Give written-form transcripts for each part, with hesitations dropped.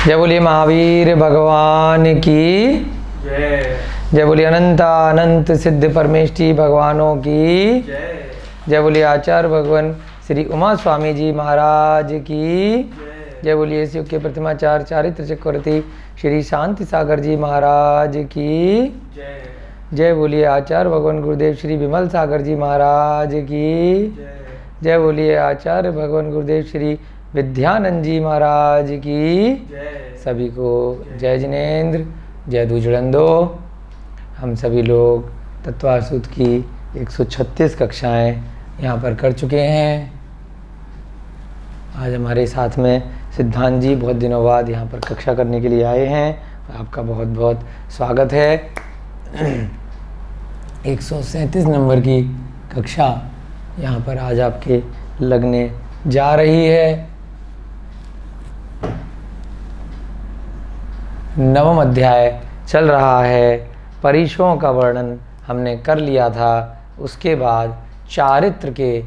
जय बोलिए महावीर भगवान की जय। जय बोलिए अनंत सिद्ध परमेष्टि भगवानों की जय। जय बोलिए आचार्य भगवान श्री उमा स्वामी जी महाराज की जय बोलिए शिव के प्रतिमाचार्य चारित्र चक्रवर्ती श्री शांति सागर जी महाराज की जय। जय बोलिए आचार्य भगवान गुरुदेव श्री विमल सागर जी महाराज की जय। जय बोलिए आचार्य भगवान गुरुदेव श्री विद्यानंद जी महाराज की जय। सभी को जय जिनेन्द्र, जय दूजड़ंदो। हम सभी लोग तत्वासूत की 136 कक्षाएं यहाँ पर कर चुके हैं। आज हमारे साथ में सिद्धांत जी बहुत दिनों बाद यहाँ पर कक्षा करने के लिए आए हैं। आपका बहुत बहुत स्वागत है। 137 नंबर की कक्षा यहाँ पर आज आपके लगने जा रही है। नवम अध्याय चल रहा है। परिशों का वर्णन हमने कर लिया था। उसके बाद चारित्र के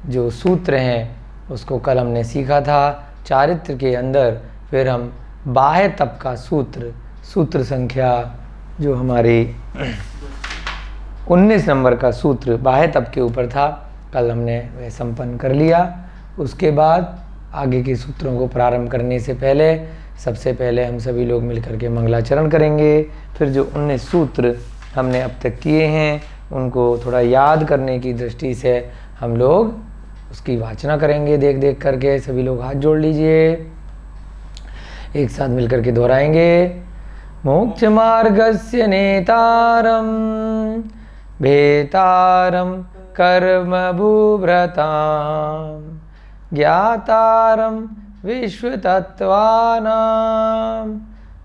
जो सूत्र हैं उसको कल हमने सीखा था। चारित्र के अंदर फिर हम बाह्य तप का सूत्र संख्या जो हमारी 19 नंबर का सूत्र बाह्य तप के ऊपर था, कल हमने वह संपन्न कर लिया। उसके बाद आगे के सूत्रों को प्रारंभ करने से पहले सबसे पहले हम सभी लोग मिलकर के मंगलाचरण करेंगे। फिर जो 19 सूत्र हमने अब तक किए हैं उनको थोड़ा याद करने की दृष्टि से हम लोग उसकी वाचना करेंगे। देख देख करके सभी लोग हाथ जोड़ लीजिए, एक साथ मिलकर के दोहराएंगे। मोक्ष मार्गस्य नेतारम भेतारम कर्म भूभ्रताम ज्ञातारम विश्वतत्त्वानां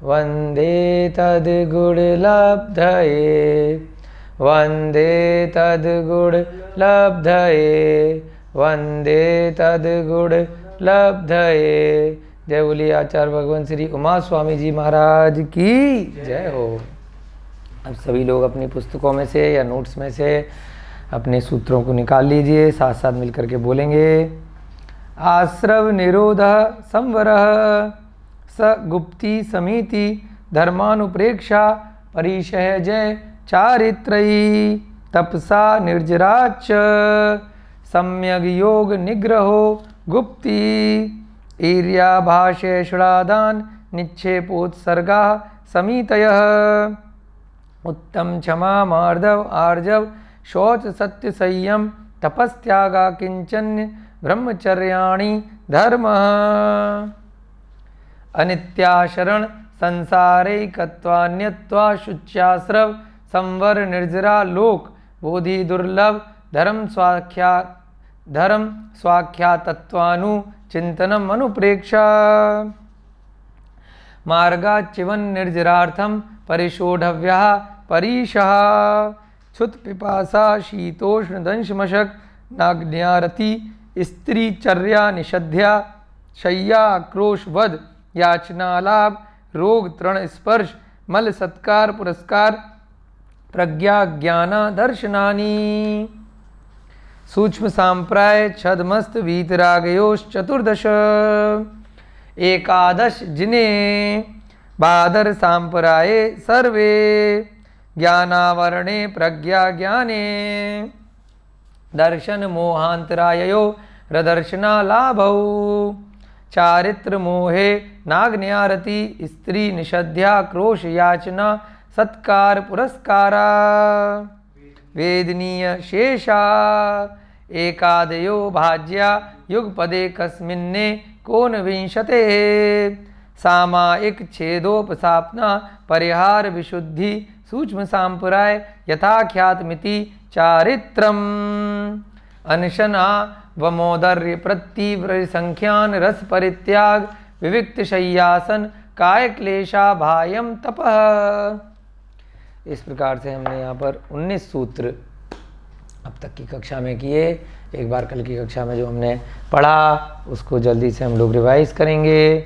वन्दे तद्गुणलब्धये वन्दे तद्गुणलब्धये वन्दे तद्गुणलब्धये। जय बोलिए आचार्य भगवान श्री उमा स्वामी जी महाराज की जय हो। अब सभी लोग अपनी पुस्तकों में से या नोट्स में से अपने सूत्रों को निकाल लीजिए, साथ साथ मिलकर के बोलेंगे। आश्रव निरोध संवरः स गुप्ती समिति धर्मानुप्रेक्षा परिशय जय चारित्रयी तपसा निर्जराच सम्यग योग निग्रहो गुप्ती ईर्या भाष्य षडादान निक्षेपोत्सर्गा समितयः उत्तम क्षमा मार्दव आर्जव शौच सत्य संयम तपस्त्यागा किंचन्य ब्रह्मचर्याणि धर्म अनित्याशरण संसारैकत्वान्यत्वा शुच्याश्रव संवर निर्जरा लोक बोधि दुर्लभ धर्म स्वाख्यातत्वानु चिंतनम अनुप्रेक्षा मार्गाच्चिवन निर्जरार्थम परिशोढव्यः परिशः क्षुत पिपासा शीतोष्ण दंशमशक नाग्न्यारति स्त्री चर्या निषध्या शय्या आक्रोश वध याचनालाभ रोग तृण स्पर्श मल सत्कार पुरस्कार प्रज्ञा ज्ञाना दर्शनानि सूक्ष्म सांप्राय छदमस्त वीतरागयोश्चतुर्दश एकादश जिन्हें बादर सांप्राये सर्वे ज्ञानावरणे प्रज्ञा ज्ञाने दर्शन मोहांतराययो रदर्शना लाभौ चारित्र मोहे नाग्न्यारति स्त्री निषध्या क्रोश याचना सत्कार पुरस्कारा वेदनीय शेषा एकादयो भाज्या युगपदे कस्मिन्ने कोन विंशते सामायिक छेदोपसापना परिहार विशुद्धि सूक्ष्म सांपुराय यथाख्यातमिति चारित्रम अनशना वमोदर्य प्रतीव्र संख्यान रस परित्याग विविक्त शय्यासन काय क्लेशा भायम तपः। इस प्रकार से हमने यहाँ पर 19 सूत्र अब तक की कक्षा में किए। एक बार कल की कक्षा में जो हमने पढ़ा उसको जल्दी से हम लोग रिवाइज करेंगे।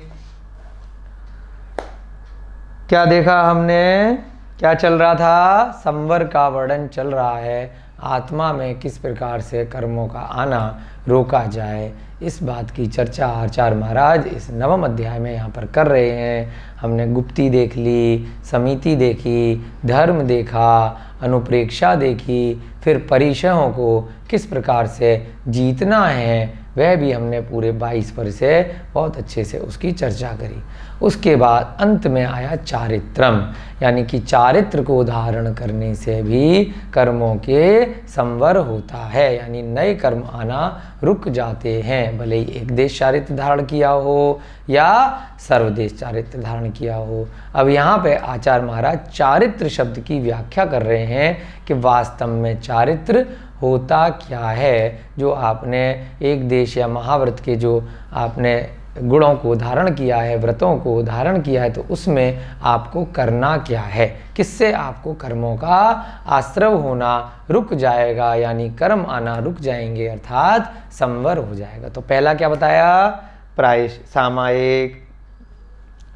क्या देखा हमने, क्या चल रहा था? संवर का वर्णन चल रहा है। आत्मा में किस प्रकार से कर्मों का आना रोका जाए, इस बात की चर्चा आचार्य महाराज इस 9वें अध्याय में यहाँ पर कर रहे हैं। हमने गुप्ती देख ली, समिति देखी, धर्म देखा, अनुप्रेक्षा देखी, फिर परिचयों को किस प्रकार से जीतना है वह भी हमने पूरे 22 पर से बहुत अच्छे से उसकी चर्चा करी। उसके बाद अंत में आया चारित्रम, यानी कि चारित्र को धारण करने से भी कर्मों के संवर होता है, यानी नए कर्म आना रुक जाते हैं, भले ही एक देश चारित्र धारण किया हो या सर्वदेश चारित्र धारण किया हो। अब यहाँ पे आचार्य महाराज चारित्र शब्द की व्याख्या कर रहे हैं कि वास्तव में चारित्र होता क्या है। जो आपने एक देश या महाव्रत के जो आपने गुणों को धारण किया है, व्रतों को धारण किया है, तो उसमें आपको करना क्या है, किससे आपको कर्मों का आश्रव होना रुक जाएगा, यानी कर्म आना रुक जाएंगे, अर्थात संवर हो जाएगा। तो पहला क्या बताया, सामायिक।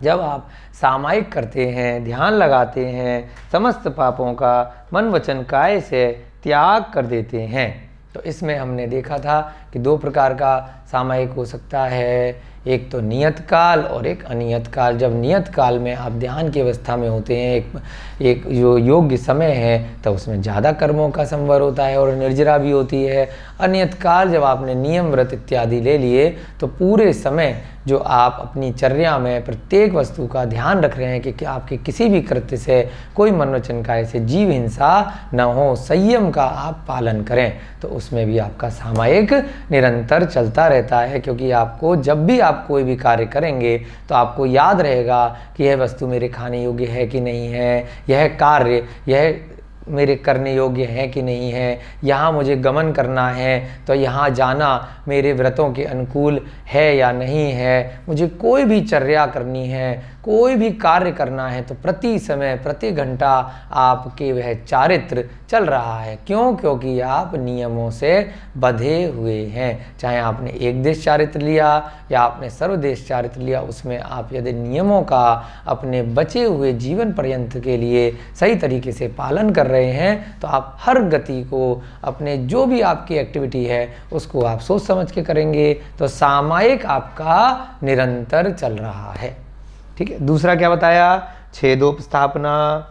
जब आप सामायिक करते हैं, ध्यान लगाते हैं, समस्त पापों का मन वचन काया से त्याग कर देते हैं। तो इसमें हमने देखा था कि 2 प्रकार का सामायिक हो सकता है, एक तो नियत काल और एक अनियत काल। जब नियत काल में आप ध्यान की अवस्था में होते हैं, एक जो योग्य समय है, तब उसमें ज़्यादा कर्मों का संवर होता है और निर्जरा भी होती है। अनियत काल जब आपने नियम व्रत इत्यादि ले लिए, तो पूरे समय जो आप अपनी चर्या में प्रत्येक वस्तु का ध्यान रख रहे हैं कि आपके किसी भी कृत्य से कोई मन वचन काया से जीव हिंसा न हो, संयम का आप पालन करें, तो उसमें भी आपका सामायिक निरंतर चलता रहता है। क्योंकि आपको जब भी आप कोई भी कार्य करेंगे तो आपको याद रहेगा कि यह वस्तु मेरे खाने योग्य है कि नहीं है, यह कार्य यह मेरे करने योग्य है कि नहीं है, यहाँ मुझे गमन करना है तो यहाँ जाना मेरे व्रतों के अनुकूल है या नहीं है, मुझे कोई भी चर्या करनी है, कोई भी कार्य करना है, तो प्रति समय प्रति घंटा आपके वह चारित्र चल रहा है। क्यों? क्योंकि आप नियमों से बंधे हुए हैं। चाहे आपने एक देश चारित्र लिया या आपने सर्वदेश चारित्र लिया, उसमें आप यदि नियमों का अपने बचे हुए जीवन पर्यंत के लिए सही तरीके से पालन कर रहे हैं, तो आप हर गति को अपने जो भी आपकी एक्टिविटी है उसको आप सोच समझ के करेंगे, तो सामायिक आपका निरंतर चल रहा है। ठीक है। दूसरा क्या बताया, छेदोपस्थापना।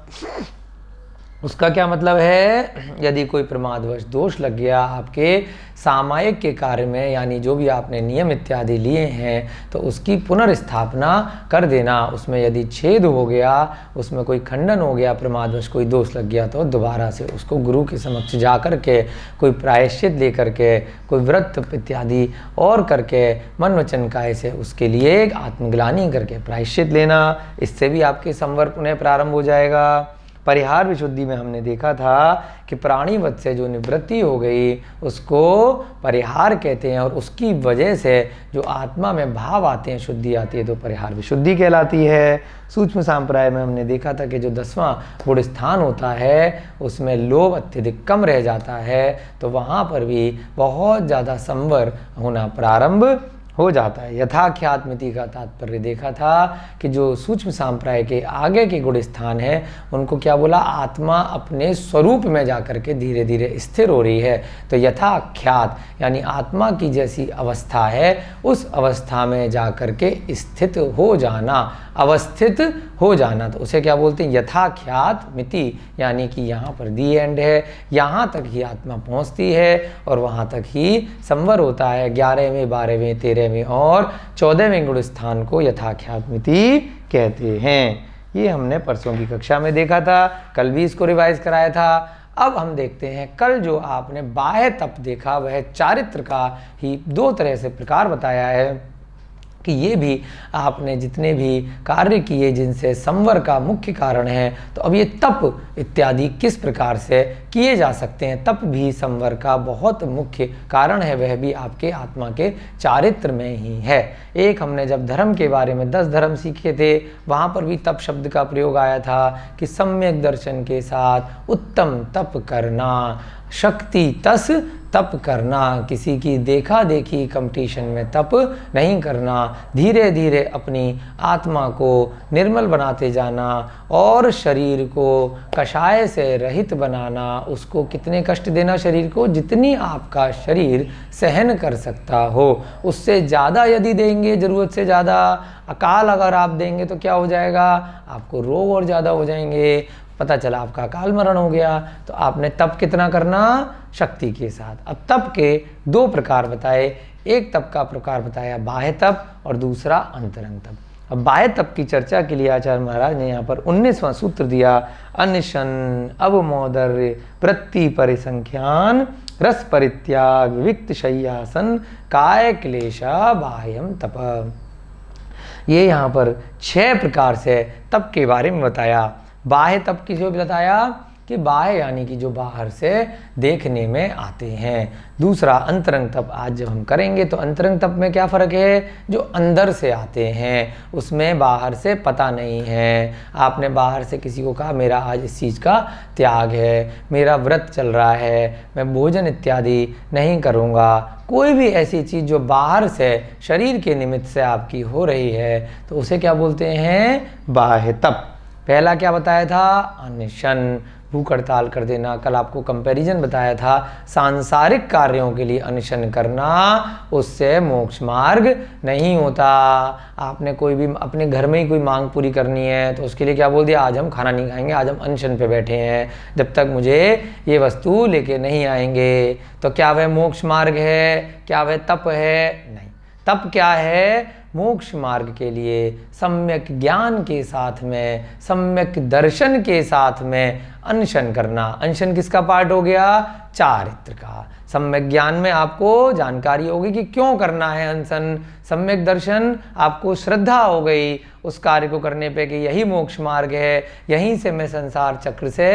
उसका क्या मतलब है, यदि कोई प्रमादवश दोष लग गया आपके सामायिक के कार्य में, यानी जो भी आपने नियम इत्यादि लिए हैं, तो उसकी पुनर्स्थापना कर देना। उसमें यदि छेद हो गया, उसमें कोई खंडन हो गया, प्रमादवश कोई दोष लग गया, तो दोबारा से उसको गुरु के समक्ष जा कर के कोई प्रायश्चित ले करके, कोई व्रत इत्यादि और करके, मन वचन काया से उसके लिए एक आत्मग्लानि करके प्रायश्चित लेना। इससे भी आपके संवर पुनः प्रारंभ हो जाएगा। परिहार विशुद्धि में हमने देखा था कि प्राणीवत से जो निवृत्ति हो गई उसको परिहार कहते हैं, और उसकी वजह से जो आत्मा में भाव आते हैं, शुद्धि आती है, तो परिहार विशुद्धि कहलाती है। सूक्ष्म संप्रदाय में हमने देखा था कि जो 10वां गुण स्थान होता है उसमें लोभ अत्यधिक कम रह जाता है, तो वहाँ पर भी बहुत ज़्यादा संवर होना प्रारंभ हो जाता है। यथाख्यात्मिति का तात्पर्य देखा था कि जो सूक्ष्म संप्रदाय के आगे के गुण स्थान है उनको क्या बोला, आत्मा अपने स्वरूप में जाकर के धीरे धीरे स्थिर हो रही है। तो यथाख्यात यानी आत्मा की जैसी अवस्था है उस अवस्था में जाकर के स्थित हो जाना, अवस्थित हो जाना, तो उसे क्या बोलते हैं, यथाख्यात मिति, यानी कि यहाँ पर दी एंड है, यहाँ तक ही आत्मा पहुँचती है और वहाँ तक ही संवर होता है। 11वें 12वें 13वें और 14वें गुण स्थान को यथाख्यात मिति कहते हैं। ये हमने परसों की कक्षा में देखा था, कल भी इसको रिवाइज कराया था। अब हम देखते हैं कल जो आपने बाह्य तप देखा वह चारित्र का ही 2 तरह से प्रकार बताया है कि ये भी आपने जितने भी कार्य किए जिनसे संवर का मुख्य कारण है, तो अब ये तप इत्यादि किस प्रकार से किए जा सकते हैं। तप भी संवर का बहुत मुख्य कारण है, वह भी आपके आत्मा के चारित्र में ही है। एक हमने जब धर्म के बारे में 10 धर्म सीखे थे, वहाँ पर भी तप शब्द का प्रयोग आया था कि सम्यक दर्शन के साथ उत्तम तप करना, शक्ति तस तप करना, किसी की देखा देखी कंपटीशन में तप नहीं करना, धीरे धीरे अपनी आत्मा को निर्मल बनाते जाना और शरीर को कषाय से रहित बनाना। उसको कितने कष्ट देना शरीर को, जितनी आपका शरीर सहन कर सकता हो, उससे ज़्यादा यदि देंगे, ज़रूरत से ज़्यादा अकाल अगर आप देंगे तो क्या हो जाएगा, आपको रोग और ज़्यादा हो जाएंगे। पता चला आपका अकाल मरण हो गया। तो आपने तप कितना करना, शक्ति के साथ। अब तप के दो प्रकार बताए, एक तप का प्रकार बताया बाह्य तप और दूसरा अंतरंग तप। अब बाह्य तप की चर्चा के लिए आचार्य महाराज ने यहाँ पर 19वां सूत्र दिया, अनशन अवमोदर्य वृत्ति परिसंख्यान रस परित्याग विक्त शय्यासन काय क्लेशा बाह्यम तप। ये यहाँ पर 6 प्रकार से तप के बारे में बताया। बाह्य तप की जो बताया कि बाह्य यानी कि जो बाहर से देखने में आते हैं। दूसरा अंतरंग तप आज जब हम करेंगे तो अंतरंग तप में क्या फ़र्क है, जो अंदर से आते हैं, उसमें बाहर से पता नहीं है। आपने बाहर से किसी को कहा मेरा आज इस चीज़ का त्याग है, मेरा व्रत चल रहा है, मैं भोजन इत्यादि नहीं करूँगा, कोई भी ऐसी चीज़ जो बाहर से शरीर के निमित्त से आपकी हो रही है, तो उसे क्या बोलते हैं, बाह्य तप। पहला क्या बताया था, अनशन, भूख हड़ताल कर देना। कल आपको कंपैरिजन बताया था, सांसारिक कार्यों के लिए अनशन करना, उससे मोक्ष मार्ग नहीं होता। आपने कोई भी अपने घर में ही कोई मांग पूरी करनी है तो उसके लिए क्या बोल दिया, आज हम खाना नहीं खाएंगे, आज हम अनशन पे बैठे हैं, जब तक मुझे ये वस्तु लेके नहीं आएंगे। तो क्या वह मोक्ष मार्ग है, क्या वह तप है, नहीं। तप क्या है, मोक्ष मार्ग के लिए सम्यक ज्ञान के साथ में, सम्यक दर्शन के साथ में अनशन करना। अनशन किसका पार्ट हो गया, चारित्र का। सम्यक ज्ञान में आपको जानकारी होगी कि क्यों करना है अनशन, सम्यक दर्शन, आपको श्रद्धा हो गई उस कार्य को करने पे कि यही मोक्ष मार्ग है, यहीं से मैं संसार चक्र से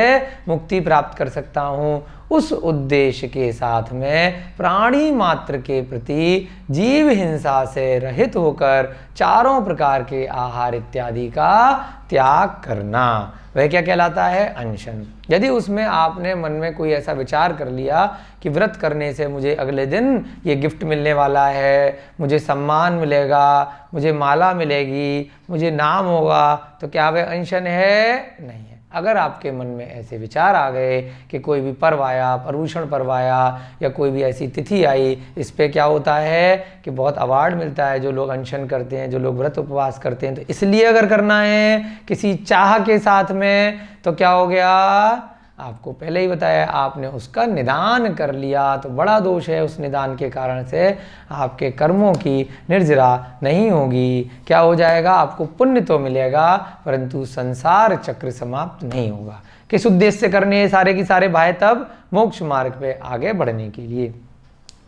मुक्ति प्राप्त कर सकता हूँ। उस उद्देश्य के साथ में प्राणी मात्र के प्रति जीव हिंसा से रहित होकर चारों प्रकार के आहार इत्यादि का त्याग करना, वह क्या कहलाता है, अनशन। यदि उसमें आपने मन में कोई ऐसा विचार कर लिया कि व्रत करने से मुझे अगले दिन ये गिफ्ट मिलने वाला है, मुझे सम्मान मिलेगा, मुझे माला मिलेगी, मुझे नाम होगा, तो क्या वह अनशन है, नहीं है। अगर आपके मन में ऐसे विचार आ गए कि कोई भी पर्व आया, पर्युषण पर्व आया या कोई भी ऐसी तिथि आई, इस पे क्या होता है कि बहुत अवार्ड मिलता है जो लोग अनशन करते हैं, जो लोग व्रत उपवास करते हैं, तो इसलिए अगर करना है किसी चाह के साथ में, तो क्या हो गया, आपको पहले ही बताया, आपने उसका निदान कर लिया, तो बड़ा दोष है। उस निदान के कारण से आपके कर्मों की निर्जरा नहीं होगी। क्या हो जाएगा, आपको पुण्य तो मिलेगा परंतु संसार चक्र समाप्त नहीं होगा। किस उद्देश्य से करने हैं सारे की सारे बाह्य तप, मोक्ष मार्ग पे आगे बढ़ने के लिए।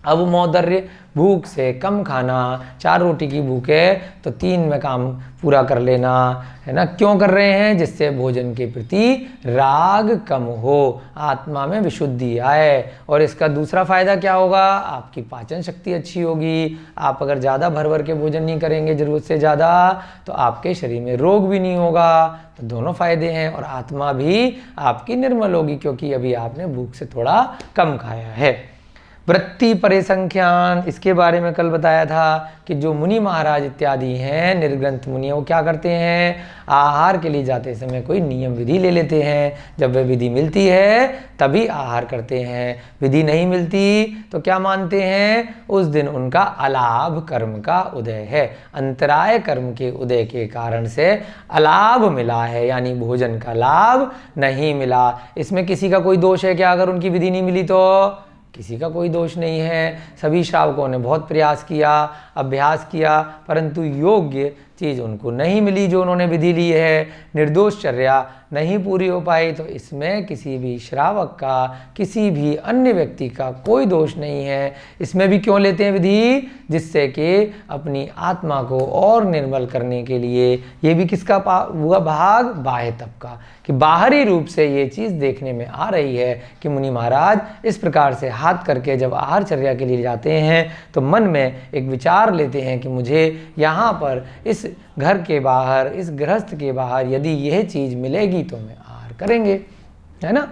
अब मौदर्य, भूख से कम खाना, 4 रोटी की भूख है तो 3 में काम पूरा कर लेना, है ना। क्यों कर रहे हैं, जिससे भोजन के प्रति राग कम हो, आत्मा में विशुद्धि आए। और इसका दूसरा फायदा क्या होगा, आपकी पाचन शक्ति अच्छी होगी। आप अगर ज़्यादा भर भर के भोजन नहीं करेंगे ज़रूरत से ज़्यादा, तो आपके शरीर में रोग भी नहीं होगा। तो दोनों फायदे हैं, और आत्मा भी आपकी निर्मल होगी क्योंकि अभी आपने भूख से थोड़ा कम खाया है। वृत्ति परिसंख्यान, इसके बारे में कल बताया था कि जो मुनि महाराज इत्यादि हैं, निर्ग्रंथ मुनि, वो क्या करते हैं, आहार के लिए जाते समय कोई नियम विधि ले लेते हैं। जब वह विधि मिलती है तभी आहार करते हैं, विधि नहीं मिलती तो क्या मानते हैं, उस दिन उनका अलाभ कर्म का उदय है, अंतराय कर्म के उदय के कारण से अलाभ मिला है, यानी भोजन का लाभ नहीं मिला। इसमें किसी का कोई दोष है क्या, अगर उनकी विधि नहीं मिली तो किसी का कोई दोष नहीं है। सभी श्रावकों ने बहुत प्रयास किया, अभ्यास किया, परंतु योग्य चीज़ उनको नहीं मिली जो उन्होंने विधि ली है, निर्दोष चर्या नहीं पूरी हो पाई। तो इसमें किसी भी श्रावक का, किसी भी अन्य व्यक्ति का कोई दोष नहीं है। इसमें भी क्यों लेते हैं विधि, जिससे कि अपनी आत्मा को और निर्मल करने के लिए। ये भी किसका हुआ भाग, बाह्य तप का, कि बाहरी रूप से ये चीज़ देखने में आ रही है कि मुनि महाराज इस प्रकार से हाथ करके जब आहार चर्या के लिए जाते हैं तो मन में एक विचार लेते हैं कि मुझे यहाँ पर इस घर के बाहर, इस गृहस्थ के बाहर यदि यह चीज़ मिलेगी तो मैं आहार करेंगे, है ना।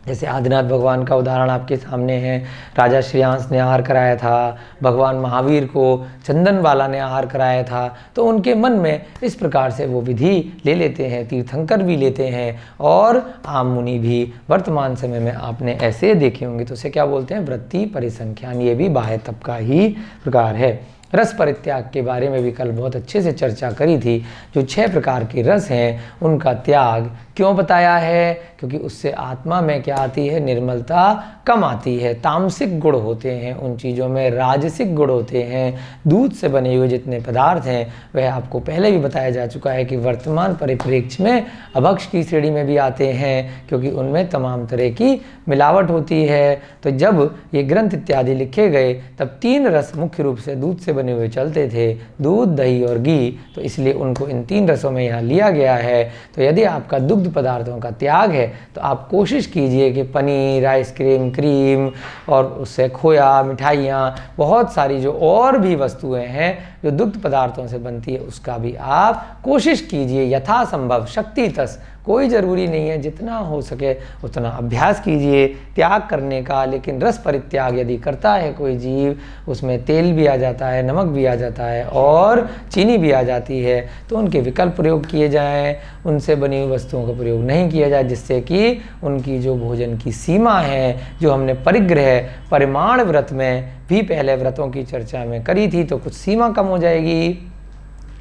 जैसे आदिनाथ भगवान का उदाहरण आपके सामने है। राजा श्रेयांस ने आहार कराया था, भगवान महावीर को चंदनबाला ने आहार कराया था। तो उनके मन में इस प्रकार से वो विधि ले लेते हैं, तीर्थंकर भी लेते हैं और आम मुनि भी। वर्तमान समय में आपने ऐसे देखे होंगे, तो उसे क्या बोलते हैं? वृत्ति परिसंख्यान। ये भी बाह्य तप का ही प्रकार है। रस परित्याग के बारे में भी कल बहुत अच्छे से चर्चा करी थी। जो 6 प्रकार के रस हैं उनका त्याग क्यों बताया है? क्योंकि उससे आत्मा में क्या आती है? निर्मलता कम आती है। तामसिक गुण होते हैं उन चीज़ों में, राजसिक गुण होते हैं। दूध से बने हुए जितने पदार्थ हैं वह आपको पहले भी बताया जा चुका है कि वर्तमान परिप्रेक्ष्य में अभक्ष की श्रेणी में भी आते हैं, क्योंकि उनमें तमाम तरह की मिलावट होती है। तो जब ये ग्रंथ इत्यादि लिखे गए तब 3 रस मुख्य रूप से दूध से बने हुए चलते थे, दूध, दही और घी। तो इसलिए उनको इन 3 रसों में यहाँ लिया गया है। तो यदि आपका दुग्ध पदार्थों का त्याग है तो आप कोशिश कीजिए कि पनीर, आइसक्रीम, क्रीम और उससे खोया, मिठाइयाँ, बहुत सारी जो और भी वस्तुएं हैं जो दुग्ध पदार्थों से बनती है उसका भी आप कोशिश कीजिए यथासंभव, शक्तितस। कोई ज़रूरी नहीं है, जितना हो सके उतना अभ्यास कीजिए त्याग करने का। लेकिन रस परित्याग यदि करता है कोई जीव, उसमें तेल भी आ जाता है, नमक भी आ जाता है और चीनी भी आ जाती है, तो उनके विकल्प प्रयोग किए जाएं, उनसे बनी हुई वस्तुओं का प्रयोग नहीं किया जाए, जिससे कि उनकी जो भोजन की सीमा है, जो हमने परिग्रह परिमाण व्रत में भी पहले व्रतों की चर्चा में करी थी, तो कुछ सीमा कम हो जाएगी।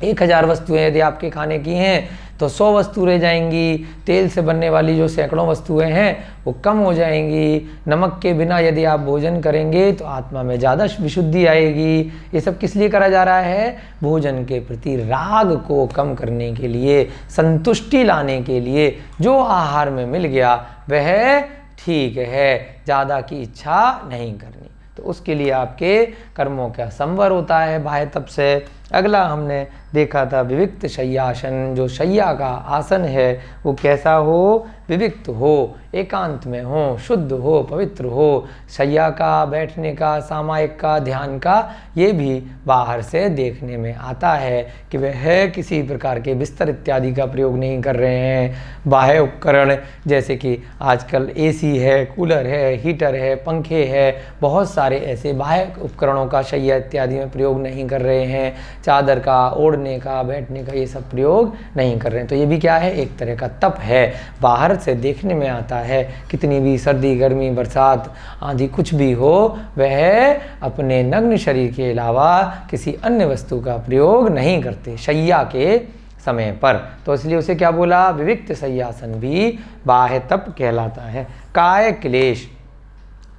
1000 वस्तुएं यदि आपके खाने की हैं तो 100 वस्तु रह जाएंगी। तेल से बनने वाली जो सैकड़ों वस्तुएं हैं वो कम हो जाएंगी। नमक के बिना यदि आप भोजन करेंगे तो आत्मा में ज़्यादा विशुद्धि आएगी। ये सब किस लिए करा जा रहा है? भोजन के प्रति राग को कम करने के लिए, संतुष्टि लाने के लिए। जो आहार में मिल गया वह ठीक है, ज़्यादा की इच्छा नहीं करनी। तो उसके लिए आपके कर्मों का संवर होता है बाह्य तप से। अगला हमने देखा था विविक्त शय्यासन। जो शय्या का आसन है वो कैसा हो? विविक्त हो, एकांत में हो, शुद्ध हो, पवित्र हो। शय्या का, बैठने का, सामायिक का, ध्यान का, ये भी बाहर से देखने में आता है कि वह किसी प्रकार के बिस्तर इत्यादि का प्रयोग नहीं कर रहे हैं। बाह्य उपकरण जैसे कि आजकल एसी है, कूलर है, हीटर है, पंखे है, बहुत सारे ऐसे बाह्य उपकरणों का शय्या इत्यादि में प्रयोग नहीं कर रहे हैं। चादर का, ओढ़ने का, बैठने का, ये सब प्रयोग नहीं कर रहे हैं। तो ये भी क्या है? एक तरह का तप है। बाहर से देखने में आता है, कितनी भी सर्दी, गर्मी, बरसात, आंधी कुछ भी हो, वह अपने नग्न शरीर के अलावा किसी अन्य वस्तु का प्रयोग नहीं करते शय्या के समय पर। तो इसलिए उसे क्या बोला? विविक्त शय्यासन भी बाह्य तप कहलाता है। काय क्लेश,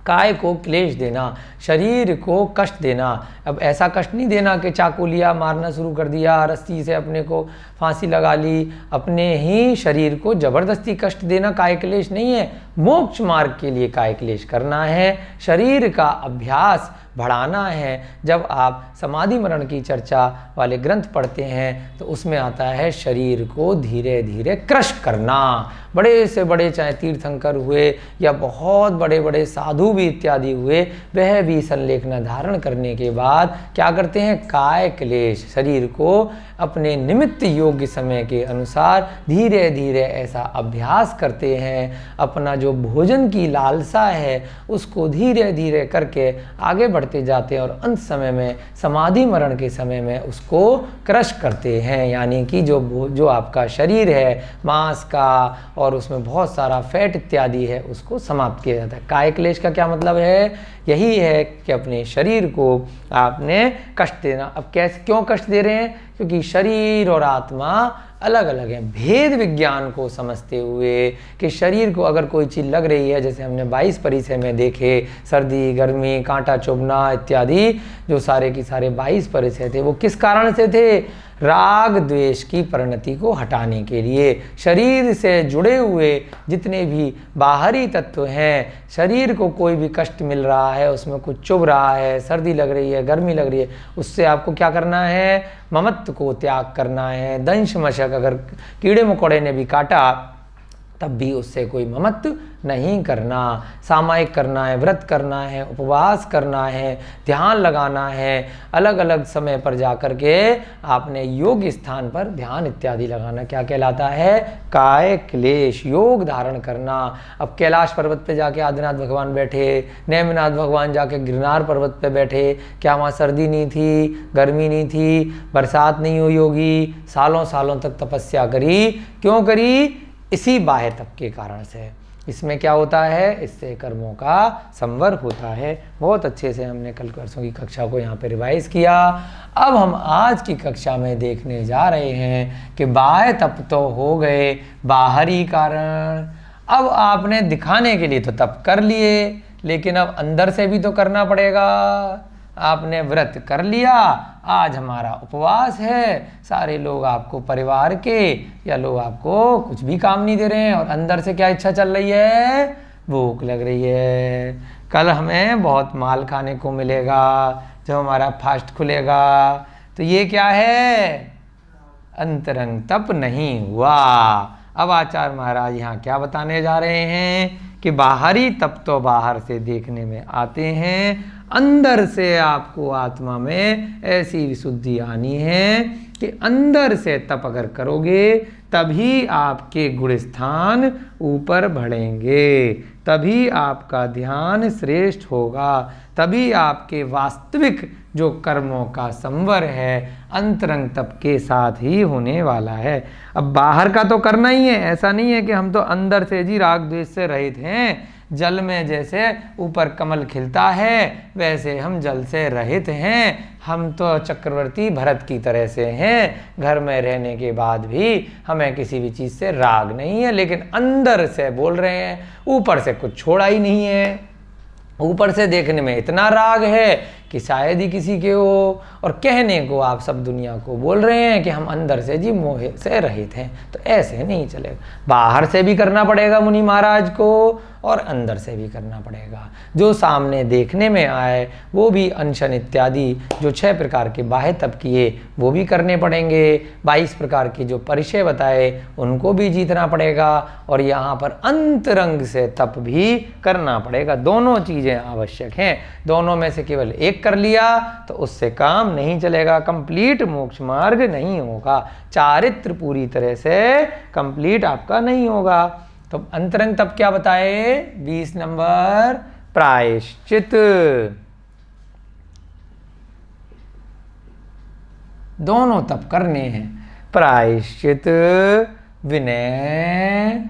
काय को क्लेश देना, शरीर को कष्ट देना। अब ऐसा कष्ट नहीं देना कि चाकू लिया, मारना शुरू कर दिया, रस्सी से अपने को फांसी लगा ली, अपने ही शरीर को जबरदस्ती कष्ट देना काय क्लेश नहीं है। मोक्ष मार्ग के लिए काय क्लेश करना है, शरीर का अभ्यास बढ़ाना है। जब आप समाधि मरण की चर्चा वाले ग्रंथ पढ़ते हैं तो उसमें आता है शरीर को धीरे धीरे क्रश करना। बड़े से बड़े चाहे तीर्थंकर हुए या बहुत बड़े बड़े साधु भी इत्यादि हुए, वह भी संलेखना धारण करने के बाद क्या करते हैं? काय क्लेश, शरीर को अपने निमित्त योग्य समय के अनुसार धीरे धीरे ऐसा अभ्यास करते हैं। अपना जो भोजन की लालसा है उसको धीरे धीरे करके आगे बढ़ते जाते हैं और अंत समय में समाधि मरण के समय में उसको क्रश करते हैं। यानी कि जो आपका शरीर है मांस का और उसमें बहुत सारा फैट इत्यादि है उसको समाप्त किया जाता है। काय क्लेश का क्या मतलब है? यही है कि अपने शरीर को आपने कष्ट देना। अब कैसे, क्यों कष्ट दे रहे हैं? क्योंकि शरीर और आत्मा अलग अलग हैं। भेद विज्ञान को समझते हुए कि शरीर को अगर कोई चीज़ लग रही है, जैसे हमने 22 परिचय में देखे, सर्दी, गर्मी, कांटा चुभना इत्यादि, जो सारे की सारे 22 परिचय थे, वो किस कारण से थे? राग द्वेष की परिणति को हटाने के लिए। शरीर से जुड़े हुए जितने भी बाहरी तत्व हैं, शरीर को कोई भी कष्ट मिल रहा है, उसमें कुछ चुभ रहा है, सर्दी लग रही है, गर्मी लग रही है, उससे आपको क्या करना है? ममत्व को त्याग करना है। दंश मशक, अगर कीड़े मकोड़े ने भी काटा तब भी उससे कोई ममत्व नहीं करना। सामायिक करना है, व्रत करना है, उपवास करना है, ध्यान लगाना है, अलग अलग समय पर जाकर के आपने योग स्थान पर ध्यान इत्यादि लगाना क्या कहलाता है? काय क्लेश, योग धारण करना। अब कैलाश पर्वत पे जाके आदिनाथ भगवान बैठे, नेमिनाथ भगवान जाके गिरनार पर्वत पे बैठे, क्या वहाँ सर्दी नहीं थी, गर्मी नहीं थी, बरसात नहीं हुई होगी, सालों सालों तक तपस्या करी, क्यों करी? इसी बाह्य तप के कारण से। इसमें क्या होता है? इससे कर्मों का संवर होता है। बहुत अच्छे से हमने कल परसों की कक्षा को यहाँ पे रिवाइज किया। अब हम आज की कक्षा में देखने जा रहे हैं कि बाह्य तप तो हो गए, बाहरी कारण। अब आपने दिखाने के लिए तो तप कर लिए, लेकिन अब अंदर से भी तो करना पड़ेगा। आपने व्रत कर लिया, आज हमारा उपवास है, सारे लोग आपको परिवार के या लोग आपको कुछ भी काम नहीं दे रहे हैं, और अंदर से क्या इच्छा चल रही है? भूख लग रही है। कल हमें बहुत माल खाने को मिलेगा जब हमारा फास्ट खुलेगा। तो ये क्या है? अंतरंग तप नहीं हुआ। अब आचार्य महाराज यहाँ क्या बताने जा रहे हैं कि बाहरी तप तो बाहर से देखने में आते हैं, अंदर से आपको आत्मा में ऐसी विशुद्धि आनी है कि अंदर से तप अगर करोगे तभी आपके गुण स्थान ऊपर बढ़ेंगे, तभी आपका ध्यान श्रेष्ठ होगा, तभी आपके वास्तविक जो कर्मों का संवर है अंतरंग तप के साथ ही होने वाला है। अब बाहर का तो करना ही है, ऐसा नहीं है कि हम तो अंदर से जी राग द्वेष से रहित हैं। जल में जैसे ऊपर कमल खिलता है वैसे हम जल से रहित हैं। हम तो चक्रवर्ती भरत की तरह से हैं, घर में रहने के बाद भी हमें किसी भी चीज़ से राग नहीं है, लेकिन अंदर से बोल रहे हैं, ऊपर से कुछ छोड़ा ही नहीं है। ऊपर से देखने में इतना राग है कि शायद ही किसी के हो, और कहने को आप सब दुनिया को बोल रहे हैं कि हम अंदर से जी मोह से रहित हैं। तो ऐसे नहीं चलेगा, बाहर से भी करना पड़ेगा मुनि महाराज को, और अंदर से भी करना पड़ेगा। जो सामने देखने में आए वो भी अनशन इत्यादि जो 6 प्रकार के बाह्य तप किए वो भी करने पड़ेंगे, 22 प्रकार की जो परिचय बताए उनको भी जीतना पड़ेगा, और यहाँ पर अंतरंग से तप भी करना पड़ेगा। दोनों चीज़ें आवश्यक हैं, दोनों में से केवल एक कर लिया तो उससे काम नहीं चलेगा, कंप्लीट मोक्ष मार्ग नहीं होगा, चारित्र पूरी तरह से कंप्लीट आपका नहीं होगा। तो अंतरंग तप क्या बताए? 20 नंबर प्रायश्चित। दोनों तप करने हैं, प्रायश्चित, विनय,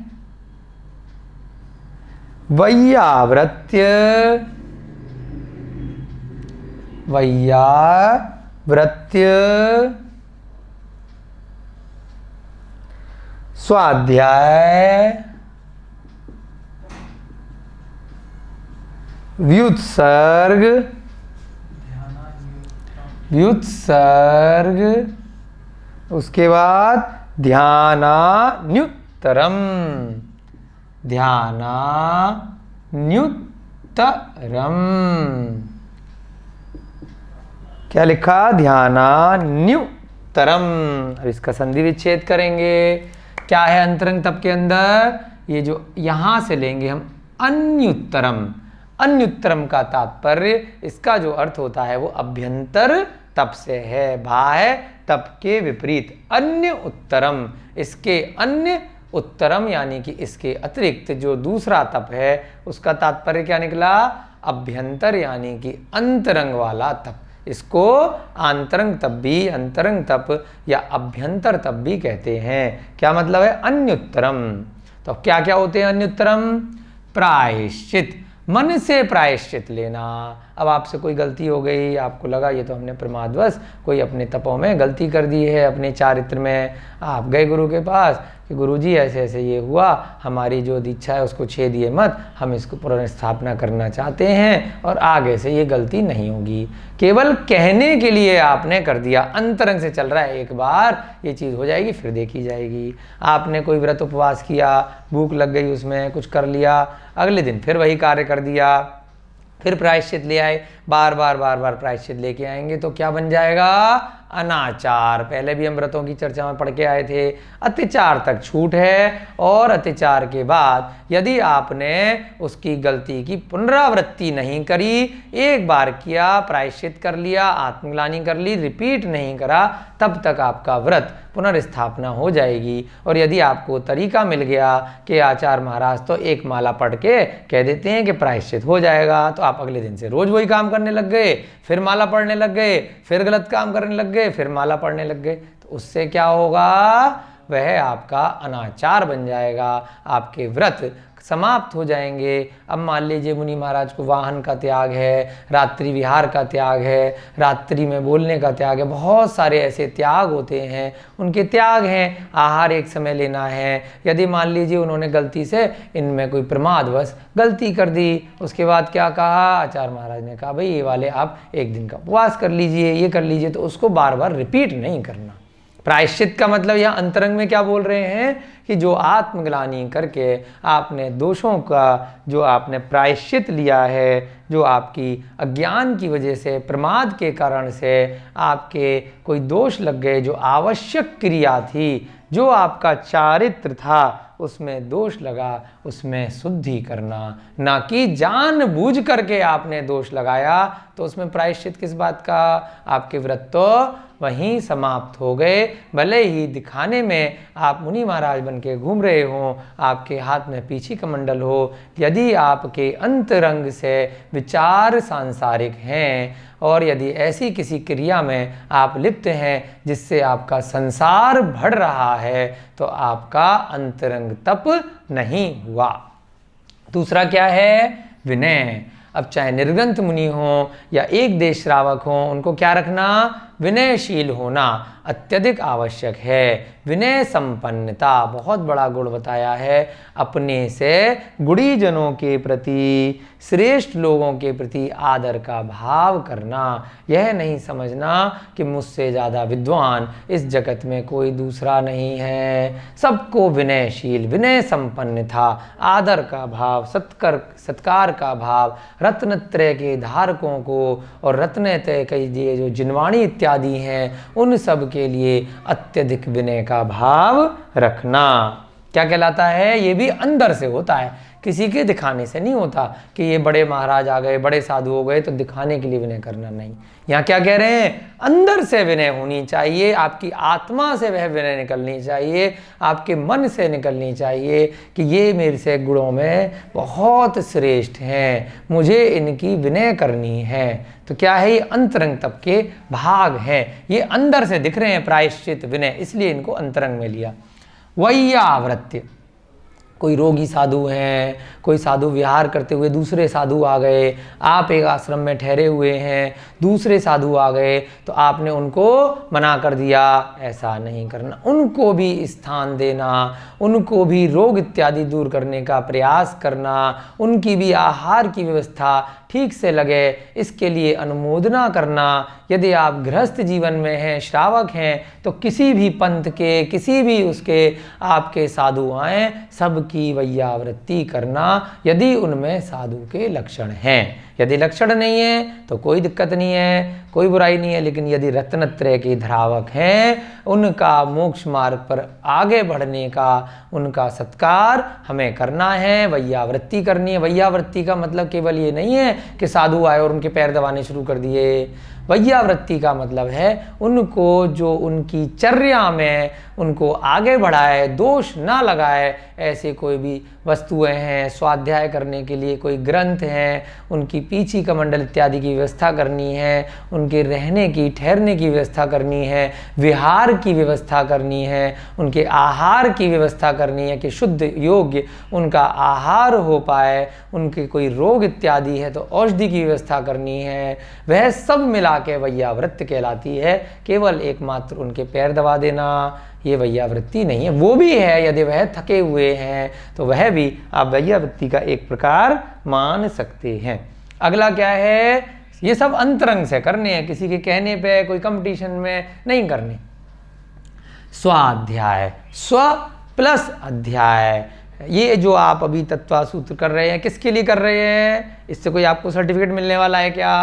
वैयावृत्य, स्वाध्याय, व्युत्सर्ग, उसके बाद ध्यानान्युत्तरम, क्या लिखा? ध्यानान्युत्तरम। अब इसका संधि विच्छेद करेंगे। क्या है अंतरंग तप के अंदर? ये जो यहां से लेंगे हम अन्युत्तरम। अन्युत्तरम का तात्पर्य, इसका जो अर्थ होता है वो अभ्यंतर तप से है, बाह्य तप के विपरीत। अन्य उत्तरम, इसके अन्य उत्तरम यानी कि इसके अतिरिक्त जो दूसरा तप है उसका तात्पर्य क्या निकला? अभ्यंतर यानी कि अंतरंग वाला तप। इसको आंतरंग तप भी, अंतरंग तप या अभ्यंतर तप भी कहते हैं। क्या मतलब है? अन्युत्तरम। तो क्या क्या होते हैं अन्युत्तरम? प्रायश्चित, मन से प्रायश्चित लेना। अब आपसे कोई गलती हो गई, आपको लगा ये तो हमने प्रमादवश कोई अपने तपों में गलती कर दी है, अपने चारित्र में, आप गए गुरु के पास कि गुरुजी ऐसे ऐसे ये हुआ, हमारी जो दीक्षा है उसको छेदिए मत, हम इसको पुनर्स्थापना करना चाहते हैं और आगे से ये गलती नहीं होगी। केवल कहने के लिए आपने कर दिया, अंतरंग से चल रहा है, एक बार ये चीज़ हो जाएगी फिर देखी जाएगी। आपने कोई व्रत उपवास किया, भूख लग गई, उसमें कुछ कर लिया, अगले दिन फिर वही कार्य कर दिया, फिर प्रायश्चित ले आए, बार बार प्रायश्चित लेके आएंगे तो क्या बन जाएगा? अनाचार। पहले भी हम व्रतों की चर्चा में पढ़ के आए थे। अत्याचार तक छूट है, और अत्याचार के बाद यदि आपने उसकी गलती की पुनरावृत्ति नहीं करी, एक बार किया, प्रायश्चित कर लिया, आत्मग्लानि कर ली, रिपीट नहीं करा, तब तक आपका व्रत पुनर्स्थापना हो जाएगी। और यदि आपको तरीका मिल गया कि आचार्य महाराज तो एक माला पढ़ के कह देते हैं कि प्रायश्चित हो जाएगा, तो आप अगले दिन से रोज वही काम करने लग गए, फिर माला पढ़ने लग गए, फिर गलत काम करने लग गए, फिर माला पढ़ने लग गए, तो उससे क्या होगा? वह आपका अनाचार बन जाएगा, आपके व्रत समाप्त हो जाएंगे। अब मान लीजिए मुनि महाराज को वाहन का त्याग है, रात्रि विहार का त्याग है, रात्रि में बोलने का त्याग है, बहुत सारे ऐसे त्याग होते हैं, उनके त्याग हैं। आहार एक समय लेना है, यदि मान लीजिए उन्होंने गलती से इनमें कोई प्रमादवश गलती कर दी, उसके बाद क्या कहा? आचार्य महाराज ने कहा भाई ये वाले आप एक दिन का उपवास कर लीजिए, ये कर लीजिए, तो उसको बार बार रिपीट नहीं करना। प्रायश्चित का मतलब यह अंतरंग में क्या बोल रहे हैं कि जो आत्मग्लानि करके आपने दोषों का जो आपने प्रायश्चित लिया है, जो आपकी अज्ञान की वजह से, प्रमाद के कारण से आपके कोई दोष लग गए, जो आवश्यक क्रिया थी, जो आपका चारित्र था उसमें दोष लगा, उसमें शुद्धि करना, ना कि जानबूझ करके आपने दोष लगाया, तो उसमें प्रायश्चित किस बात का? आपके व्रत तो वहीं समाप्त हो गए। भले ही दिखाने में आप मुनि महाराज बन के घूम रहे हो, आपके हाथ में पीछे कमंडल हो, यदि आपके अंतरंग से विचार सांसारिक हैं और यदि ऐसी किसी क्रिया में आप लिप्त हैं जिससे आपका संसार बढ़ रहा है, तो आपका अंतरंग तप नहीं हुआ। दूसरा क्या है? विनय। अब चाहे निर्ग्रंथ मुनि हो या एक देश श्रावक हो, उनको क्या रखना? विनयशील होना अत्यधिक आवश्यक है। विनय संपन्नता बहुत बड़ा गुण बताया है। अपने से गुणीजनों के प्रति, श्रेष्ठ लोगों के प्रति आदर का भाव करना। यह नहीं समझना कि मुझसे ज़्यादा विद्वान इस जगत में कोई दूसरा नहीं है। सबको विनयशील, विनय संपन्न था, आदर का भाव, सत्कार का भाव, रत्नत्रय के धारकों को और रत्नत्रय के जो जिनवाणी इत्यादि हैं, उन सब के लिए अत्यधिक विनय का भाव रखना। क्या कहलाता है? ये भी अंदर से होता है, किसी के दिखाने से नहीं होता कि ये बड़े महाराज आ गए, बड़े साधु हो गए तो दिखाने के लिए विनय करना नहीं। यहाँ क्या कह रहे हैं? अंदर से विनय होनी चाहिए, आपकी आत्मा से वह विनय निकलनी चाहिए, आपके मन से निकलनी चाहिए कि ये मेरे से गुणों में बहुत श्रेष्ठ हैं, मुझे इनकी विनय करनी है। तो क्या है? ये अंतरंग तप के भाग हैं, ये अंदर से दिख रहे हैं, प्रायश्चित, विनय, इसलिए इनको अंतरंग में लिया। वैयावृत्य। कोई रोगी साधु हैं, कोई साधु विहार करते हुए दूसरे साधु आ गए, आप एक आश्रम में ठहरे हुए हैं, दूसरे साधु आ गए तो आपने उनको मना कर दिया। ऐसा नहीं करना, उनको भी स्थान देना, उनको भी रोग इत्यादि दूर करने का प्रयास करना, उनकी भी आहार की व्यवस्था ठीक से लगे इसके लिए अनुमोदना करना। यदि आप गृहस्थ जीवन में हैं, श्रावक हैं, तो किसी भी पंथ के, किसी भी उसके आपके साधु आएँ, सबकी वैयावृत्ति करना यदि उनमें साधु के लक्षण हैं। यदि लक्षण नहीं है तो कोई दिक्कत नहीं है, कोई बुराई नहीं है, लेकिन यदि रत्नत्रय के धारक हैं, उनका मोक्ष मार्ग पर आगे बढ़ने का उनका सत्कार हमें करना है, वैयावृत्ति करनी है। वैयावृत्ति का मतलब केवल ये नहीं है कि साधु आए और उनके पैर दबाने शुरू कर दिए। वैयावृत्ति का मतलब है उनको जो उनकी चर्या में उनको आगे बढ़ाए, दोष ना लगाए, ऐसे कोई भी वस्तुएं हैं, स्वाध्याय करने के लिए कोई ग्रंथ हैं, उनकी पीछी कमंडल इत्यादि की व्यवस्था करनी है, उनके रहने की, ठहरने की व्यवस्था करनी है, विहार की व्यवस्था करनी है, उनके आहार की व्यवस्था करनी है कि शुद्ध योग्य उनका आहार हो पाए, उनके कोई रोग इत्यादि है तो औषधि की व्यवस्था करनी है। वह सब मिला के वैयावृत्ति कहलाती है। केवल एकमात्र उनके पैर दबा देना ये वैयावृत्ति नहीं है। वो भी है यदि वह थके हुए हैं तो वह भी आप वैयावृत्ति का एक प्रकार मान सकते हैं। अगला क्या है? ये सब अंतरंग से करने हैं, किसी के कहने पे, कोई कंपटीशन में नहीं करने। स्वाध्याय, स्व प्लस अध्याय, ये जो आप अभी तत्वा सूत्र कर रहे हैं, किसके लिए कर रहे हैं? इससे कोई आपको सर्टिफिकेट मिलने वाला है क्या?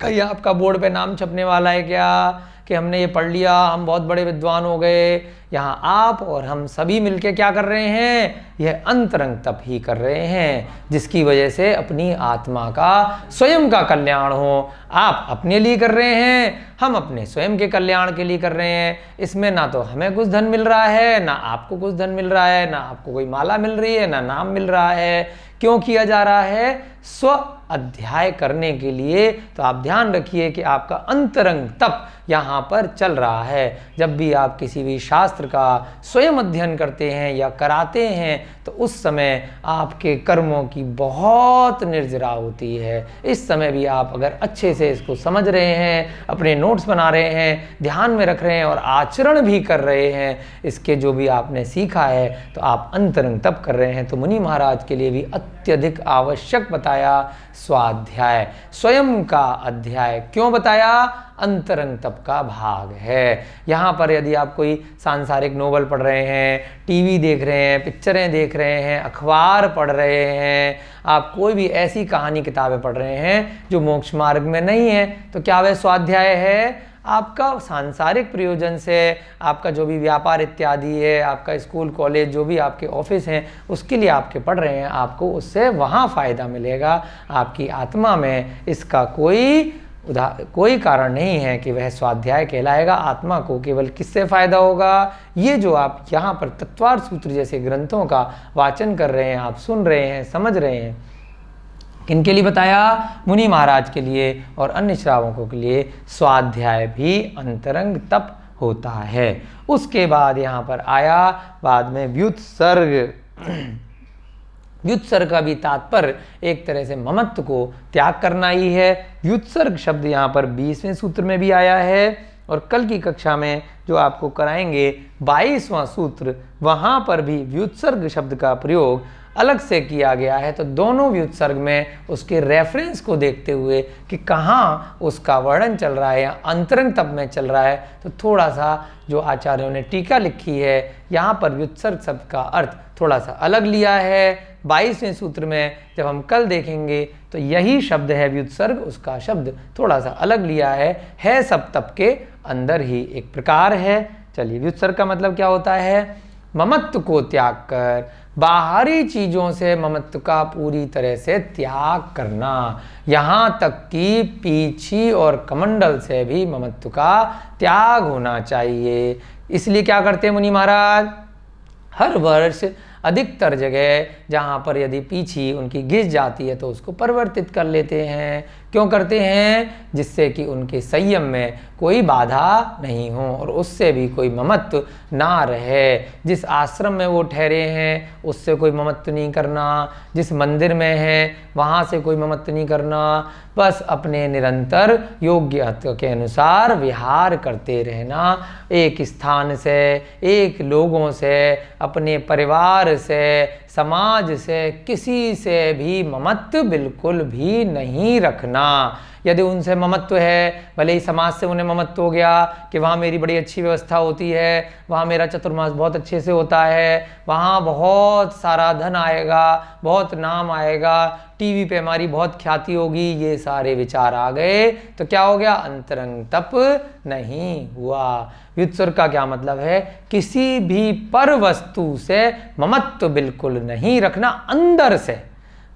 कहीं आपका बोर्ड पे नाम छपने वाला है क्या कि हमने ये पढ़ लिया, हम बहुत बड़े विद्वान हो गए? यहाँ आप और हम सभी मिलके क्या कर रहे हैं? यह अंतरंग तप ही कर रहे हैं, जिसकी वजह से अपनी आत्मा का, स्वयं का कल्याण हो। आप अपने लिए कर रहे हैं, हम अपने स्वयं के कल्याण के लिए कर रहे हैं। इसमें ना तो हमें कुछ धन मिल रहा है, ना आपको कुछ धन मिल रहा है, ना आपको कोई माला मिल रही है, ना नाम मिल रहा है। क्यों किया जा रहा है? स्व अध्याय करने के लिए। तो आप ध्यान रखिए कि आपका अंतरंग तप यहाँ पर चल रहा है। जब भी आप किसी भी शास्त्र का स्वयं अध्ययन करते हैं या कराते हैं तो उस समय आपके कर्मों की बहुत निर्जरा होती है। इस समय भी आप अगर अच्छे से इसको समझ रहे हैं, अपने नोट्स बना रहे हैं, ध्यान में रख रहे हैं और आचरण भी कर रहे हैं इसके जो भी आपने सीखा है, तो आप अंतरंग तप कर रहे हैं। तो मुनि महाराज के लिए भी अत्यधिक आवश्यक बताया स्वाध्याय, स्वयं का अध्याय। क्यों बताया? अंतरंग तप का भाग है। यहाँ पर यदि आप कोई सांसारिक नोवेल पढ़ रहे हैं, टीवी देख रहे हैं, पिक्चरें देख रहे हैं, अखबार पढ़ रहे हैं, आप कोई भी ऐसी कहानी किताबें पढ़ रहे हैं जो मोक्ष मार्ग में नहीं है, तो क्या वह स्वाध्याय है? आपका सांसारिक प्रयोजन से, आपका जो भी व्यापार इत्यादि है, आपका स्कूल कॉलेज जो भी आपके ऑफिस हैं, उसके लिए आपके पढ़ रहे हैं, आपको उससे वहाँ फ़ायदा मिलेगा। आपकी आत्मा में इसका कोई कारण नहीं है कि वह स्वाध्याय कहलाएगा। आत्मा को केवल किससे फ़ायदा होगा? ये जो आप यहाँ पर तत्वार्थ सूत्र जैसे ग्रंथों का वाचन कर रहे हैं, आप सुन रहे हैं, समझ रहे हैं, किनके लिए बताया? मुनि महाराज के लिए और अन्य श्रावकों के लिए स्वाध्याय भी अंतरंग तप होता है। उसके बाद यहाँ पर आया बाद में व्युत्सर्ग। व्युत्सर्ग का भी तात्पर्य एक तरह से ममत्व को त्याग करना ही है। व्युत्सर्ग शब्द यहाँ पर 20वें सूत्र में भी आया है और कल की कक्षा में जो आपको कराएंगे 22वां सूत्र, वहाँ पर भी व्युत्सर्ग शब्द का प्रयोग अलग से किया गया है। तो दोनों व्युत्सर्ग में उसके रेफरेंस को देखते हुए कि कहाँ उसका वर्णन चल रहा है या अंतरंग तप में चल रहा है, तो थोड़ा सा जो आचार्यों ने टीका लिखी है यहाँ पर व्युत्सर्ग शब्द का अर्थ थोड़ा सा अलग लिया है। 22वें सूत्र में जब हम कल देखेंगे तो यही शब्द है व्युत्सर्ग, उसका शब्द थोड़ा सा अलग लिया है सब तप के अंदर ही एक प्रकार है। चलिए, व्युत्सर्ग का मतलब क्या होता है? ममत्व को त्याग कर, बाहरी चीज़ों से ममत्व का पूरी तरह से त्याग करना, यहाँ तक कि पीछी और कमंडल से भी ममत्व का त्याग होना चाहिए। इसलिए क्या करते हैं मुनि महाराज? हर वर्ष अधिकतर जगह जहाँ पर यदि पीछी उनकी घिस जाती है तो उसको परिवर्तित कर लेते हैं। क्यों करते हैं? जिससे कि उनके संयम में कोई बाधा नहीं हो और उससे भी कोई ममत्व ना रहे। जिस आश्रम में वो ठहरे हैं उससे कोई ममत्व नहीं करना, जिस मंदिर में है वहाँ से कोई ममत्व नहीं करना, बस अपने निरंतर योग्यता के अनुसार विहार करते रहना। एक स्थान से, एक लोगों से, अपने परिवार से, समाज से, किसी से भी ममत्व बिल्कुल भी नहीं रखना। यदि उनसे ममत्व है, भले ही समाज से उन्हें ममत्व हो गया कि वहाँ मेरी बड़ी अच्छी व्यवस्था होती है, वहाँ मेरा चतुर्मास बहुत अच्छे से होता है, वहाँ बहुत सारा धन आएगा, बहुत नाम आएगा, टीवी पे हमारी बहुत ख्याति होगी, ये सारे विचार आ गए तो क्या हो गया? अंतरंग तप नहीं हुआ। व्युत्सर्ग का क्या मतलब है? किसी भी पर वस्तु से ममत्व बिल्कुल नहीं रखना अंदर से।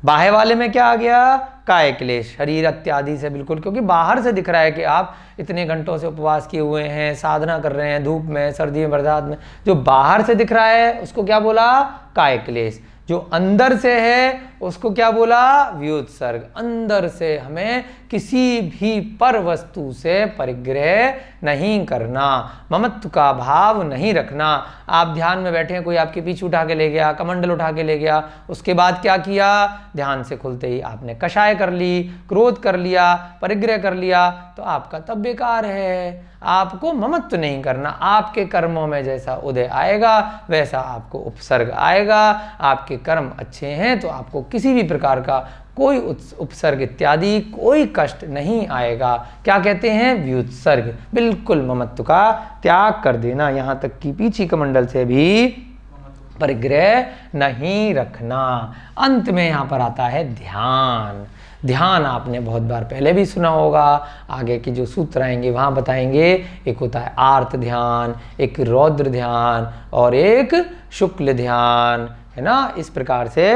बाहर वाले में क्या आ गया? काय क्लेश, शरीर इत्यादि से बिल्कुल, क्योंकि बाहर से दिख रहा है कि आप इतने घंटों से उपवास किए हुए हैं, साधना कर रहे हैं, धूप में, सर्दी में, बरसात में, जो बाहर से दिख रहा है उसको क्या बोला? काय क्लेश। जो अंदर से है उसको क्या बोला? व्युत्सर्ग। अंदर से हमें किसी भी पर वस्तु से परिग्रह नहीं करना, ममत्व का भाव नहीं रखना। आप ध्यान में बैठे हैं, कोई आपके पीछे उठा के ले गया, कमंडल उठा के ले गया, उसके बाद क्या किया? ध्यान से खुलते ही आपने कषाय कर ली, क्रोध कर लिया, परिग्रह कर लिया, तो आपका तब बेकार है। आपको ममत्व नहीं करना। आपके कर्मों में जैसा उदय आएगा वैसा आपको उपसर्ग आएगा। आपके कर्म अच्छे हैं तो आपको किसी भी प्रकार का कोई उपसर्ग इत्यादि कोई कष्ट नहीं आएगा। क्या कहते हैं? व्युत्सर्ग। बिल्कुल ममत्व का त्याग कर देना, यहाँ तक कि पीछी कमंडल से भी परिग्रह नहीं रखना। अंत में यहाँ पर आता है ध्यान। ध्यान आपने बहुत बार पहले भी सुना होगा, आगे के जो सूत्र आएंगे वहाँ बताएंगे। एक होता है आर्त ध्यान, एक रौद्र ध्यान और एक शुक्ल ध्यान, है ना। इस प्रकार से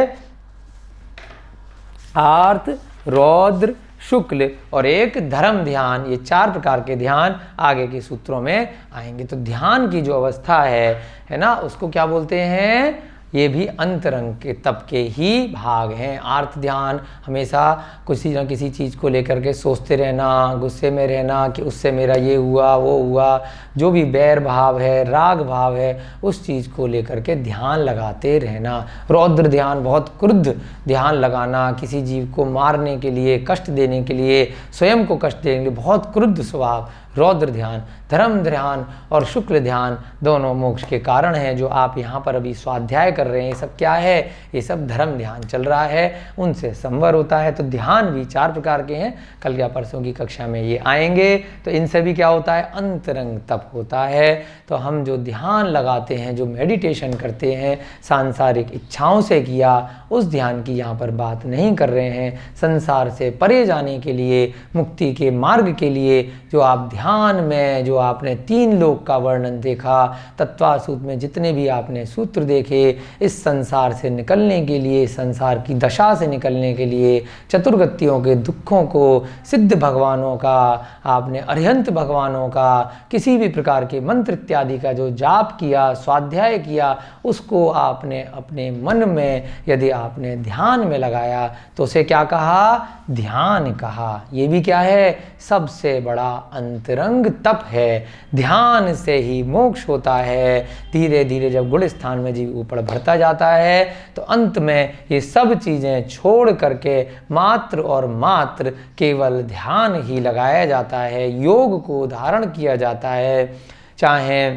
आर्त, रौद्र, शुक्ल और एक धर्म ध्यान, ये 4 प्रकार के ध्यान आगे के सूत्रों में आएंगे। तो ध्यान की जो अवस्था है ना, उसको क्या बोलते हैं? ये भी अंतरंग के तप के ही भाग हैं। आर्त ध्यान हमेशा किसी न किसी चीज़ को लेकर के सोचते रहना, गुस्से में रहना कि उससे मेरा ये हुआ वो हुआ, जो भी बैर भाव है, राग भाव है, उस चीज़ को लेकर के ध्यान लगाते रहना। रौद्र ध्यान, बहुत क्रुद्ध ध्यान लगाना, किसी जीव को मारने के लिए, कष्ट देने के लिए, स्वयं को कष्ट देने के लिए, बहुत क्रुद्ध स्वभाव, रौद्र ध्यान। धर्म ध्यान और शुक्ल ध्यान दोनों मोक्ष के कारण हैं। जो आप यहाँ पर अभी स्वाध्याय कर रहे हैं, ये सब क्या है? ये सब धर्म ध्यान चल रहा है, उनसे संवर होता है। तो ध्यान भी 4 प्रकार के हैं, कल या परसों की कक्षा में ये आएंगे। तो इनसे भी क्या होता है? अंतरंग तप होता है। तो हम जो ध्यान लगाते हैं, जो मेडिटेशन करते हैं, सांसारिक इच्छाओं से किया, उस ध्यान की यहाँ पर बात नहीं कर रहे हैं। संसार से परे जाने के लिए, मुक्ति के मार्ग के लिए जो आप ध्यान में, जो आपने 3 लोक का वर्णन देखा, तत्वासूत्र में जितने भी आपने सूत्र देखे, इस संसार से निकलने के लिए, संसार की दशा से निकलने के लिए, चतुर्गतियों के दुखों को, सिद्ध भगवानों का, आपने अरिहंत भगवानों का, किसी भी प्रकार के मंत्र इत्यादि का जो जाप किया, स्वाध्याय किया, उसको आपने अपने मन में यदि आपने ध्यान में लगाया तो उसे क्या कहा? ध्यान कहा। ये भी क्या है? सबसे बड़ा अंतरंग तप है। ध्यान से ही मोक्ष होता है। धीरे धीरे जब गुण स्थान में जीव ऊपर बढ़ता जाता है तो अंत में ये सब चीज़ें छोड़ करके मात्र और मात्र केवल ध्यान ही लगाया जाता है, योग को धारण किया जाता है। चाहे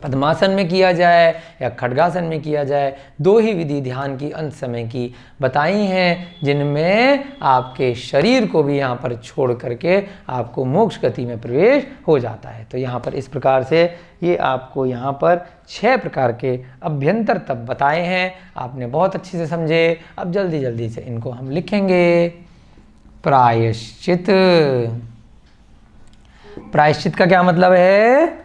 पद्मासन में किया जाए या खड्गासन में किया जाए, 2 ही विधि ध्यान की अंत समय की बताई हैं, जिनमें आपके शरीर को भी यहाँ पर छोड़ करके आपको मोक्ष गति में प्रवेश हो जाता है। तो यहाँ पर इस प्रकार से ये आपको यहाँ पर 6 प्रकार के अभ्यंतर तप बताए हैं। आपने बहुत अच्छे से समझे। अब जल्दी जल्दी से इनको हम लिखेंगे। प्रायश्चित। प्रायश्चित का क्या मतलब है?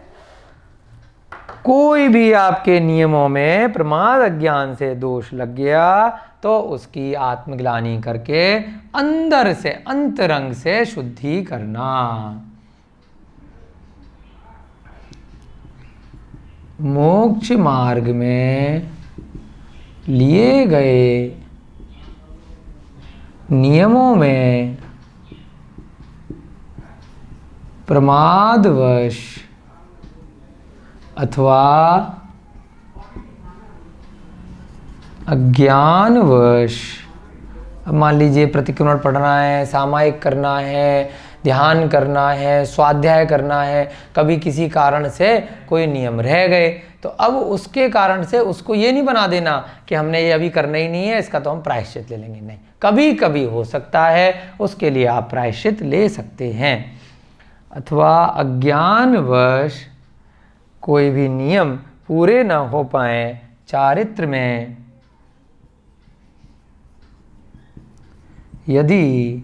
कोई भी आपके नियमों में प्रमाद अज्ञान से दोष लग गया तो उसकी आत्मग्लानि करके अंदर से, अंतरंग से शुद्धि करना। मोक्ष मार्ग में लिए गए नियमों में प्रमादवश अथवा अज्ञानवश, अब मान लीजिए प्रतिक्रमण पढ़ना है, सामायिक करना है, ध्यान करना है, स्वाध्याय करना है, कभी किसी कारण से कोई नियम रह गए तो अब उसके कारण से उसको ये नहीं बना देना कि हमने ये अभी करना ही नहीं है, इसका तो हम प्रायश्चित ले लेंगे। नहीं, कभी कभी हो सकता है, उसके लिए आप प्रायश्चित ले सकते हैं। अथवा अज्ञानवश कोई भी नियम पूरे न हो पाए, चारित्र में यदि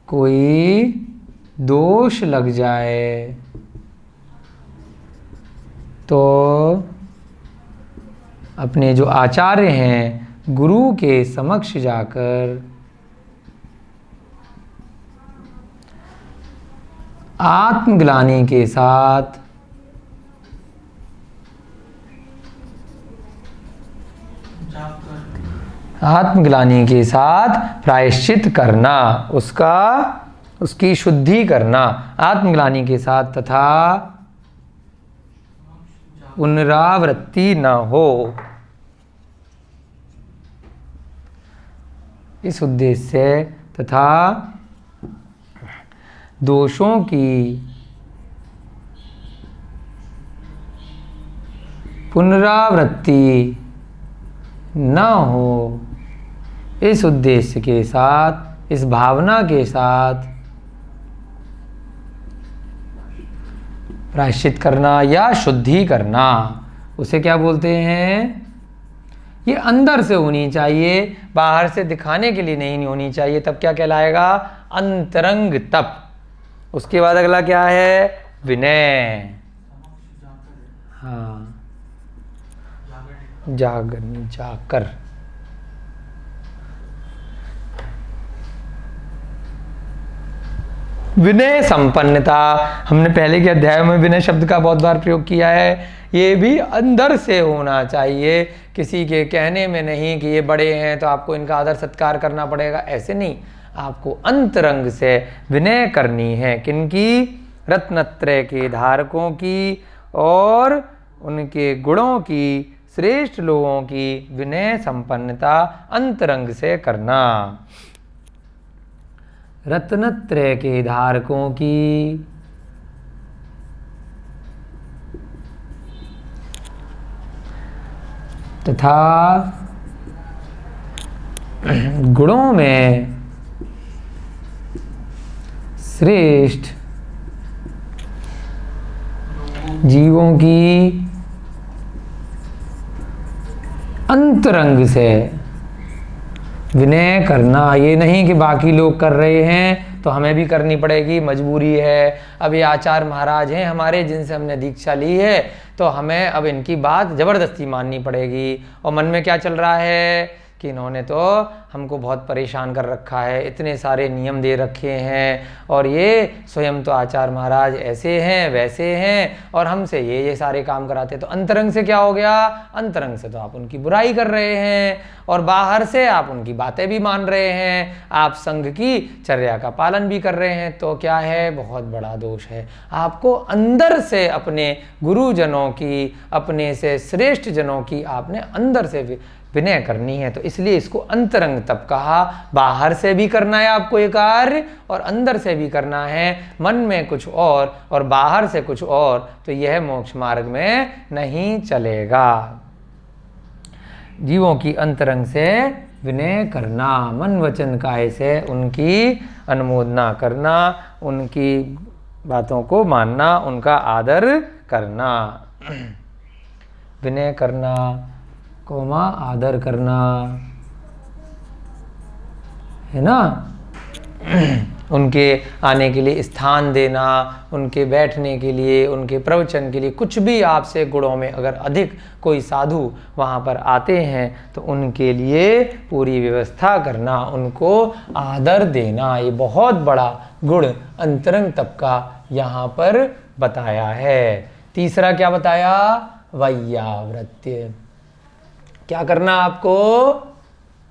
कोई दोष लग जाए तो अपने जो आचार्य हैं, गुरु के समक्ष जाकर आत्मग्लानि के साथ प्रायश्चित करना, उसकी शुद्धि करना आत्मग्लानि के साथ, तथा पुनरावृत्ति न हो। इस उद्देश्य से तथा दोषों की पुनरावृत्ति न हो, इस उद्देश्य के साथ, इस भावना के साथ प्रायश्चित करना या शुद्धि करना। उसे क्या बोलते हैं? ये अंदर से होनी चाहिए, बाहर से दिखाने के लिए नहीं होनी चाहिए, तब क्या कहलाएगा? अंतरंग तप। उसके बाद अगला क्या है? विनय। हाँ, जाकर। विनय संपन्नता, हमने पहले के अध्याय में विनय शब्द का बहुत बार प्रयोग किया है। ये भी अंदर से होना चाहिए, किसी के कहने में नहीं कि ये बड़े हैं तो आपको इनका आदर सत्कार करना पड़ेगा, ऐसे नहीं। आपको अंतरंग से विनय करनी है। किनकी? रत्नत्रय के धारकों की और उनके गुणों की, श्रेष्ठ लोगों की विनय संपन्नता अंतरंग से करना। रत्नत्रय के धारकों की तथा गुणों में श्रेष्ठ जीवों की अंतरंग से विनय करना। ये नहीं कि बाकी लोग कर रहे हैं तो हमें भी करनी पड़ेगी, मजबूरी है। अब ये आचार्य महाराज हैं हमारे, जिनसे हमने दीक्षा ली है, तो हमें अब इनकी बात ज़बरदस्ती माननी पड़ेगी। और मन में क्या चल रहा है कि इन्होंने तो हमको बहुत परेशान कर रखा है, इतने सारे नियम दे रखे हैं, और ये स्वयं तो आचार्य महाराज ऐसे हैं वैसे हैं और हमसे ये सारे काम कराते। तो अंतरंग से क्या हो गया? अंतरंग से तो आप उनकी बुराई कर रहे हैं और बाहर से आप उनकी बातें भी मान रहे हैं, आप संघ की चर्या का पालन भी कर रहे हैं। तो क्या है? बहुत बड़ा दोष है। आपको अंदर से अपने गुरुजनों की, अपने से श्रेष्ठ जनों की आपने अंदर से विनय करनी है। तो इसलिए इसको अंतरंग तप कहा। बाहर से भी करना है आपको ये कार्य और अंदर से भी करना है। मन में कुछ और बाहर से कुछ और, तो यह मोक्ष मार्ग में नहीं चलेगा। जीवों की अंतरंग से विनय करना, मन वचन काया से उनकी अनुमोदना करना, उनकी बातों को मानना, उनका आदर करना। विनय करना, कोमा आदर करना, है ना? उनके आने के लिए स्थान देना, उनके बैठने के लिए, उनके प्रवचन के लिए, कुछ भी आपसे गुणों में अगर अधिक कोई साधु वहाँ पर आते हैं तो उनके लिए पूरी व्यवस्था करना, उनको आदर देना, ये बहुत बड़ा गुण अंतरंग तप का यहाँ पर बताया है। तीसरा क्या बताया? वैयावृत्य। क्या करना आपको?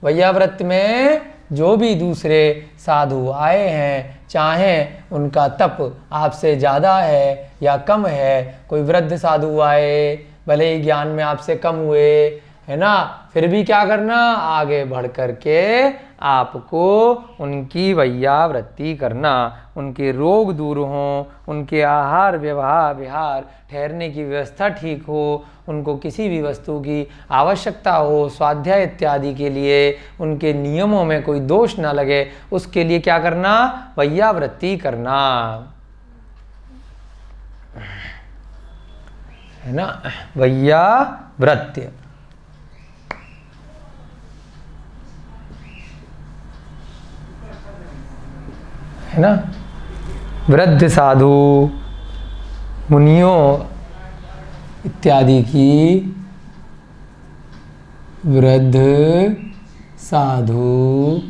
वैयावृत्त में जो भी दूसरे साधु आए हैं, चाहे उनका तप आपसे ज़्यादा है या कम है, कोई वृद्ध साधु आए, भले ही ज्ञान में आपसे कम हुए, है ना, फिर भी क्या करना? आगे बढ़ कर के आपको उनकी वैयावृत्ति करना, उनके रोग दूर हों, उनके आहार व्यवहार विहार ठहरने की व्यवस्था ठीक हो, उनको किसी भी वस्तु की आवश्यकता हो, स्वाध्याय इत्यादि के लिए उनके नियमों में कोई दोष ना लगे, उसके लिए क्या करना? वैयावृत्ति करना, है ना? वैयावृत्य। है ना? वृद्ध साधु मुनियों इत्यादि की, वृद्ध साधु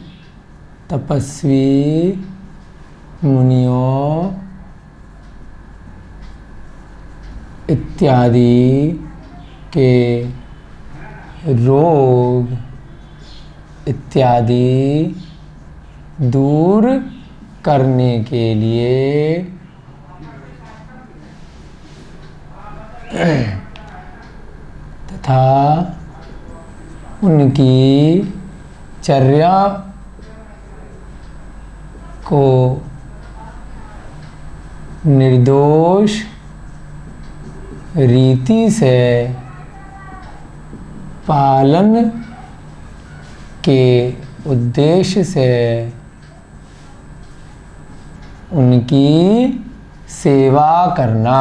तपस्वी मुनियों इत्यादि के रोग इत्यादि दूर करने के लिए तथा उनकी चर्या को निर्दोष रीति से पालन के उद्देश्य से उनकी सेवा करना,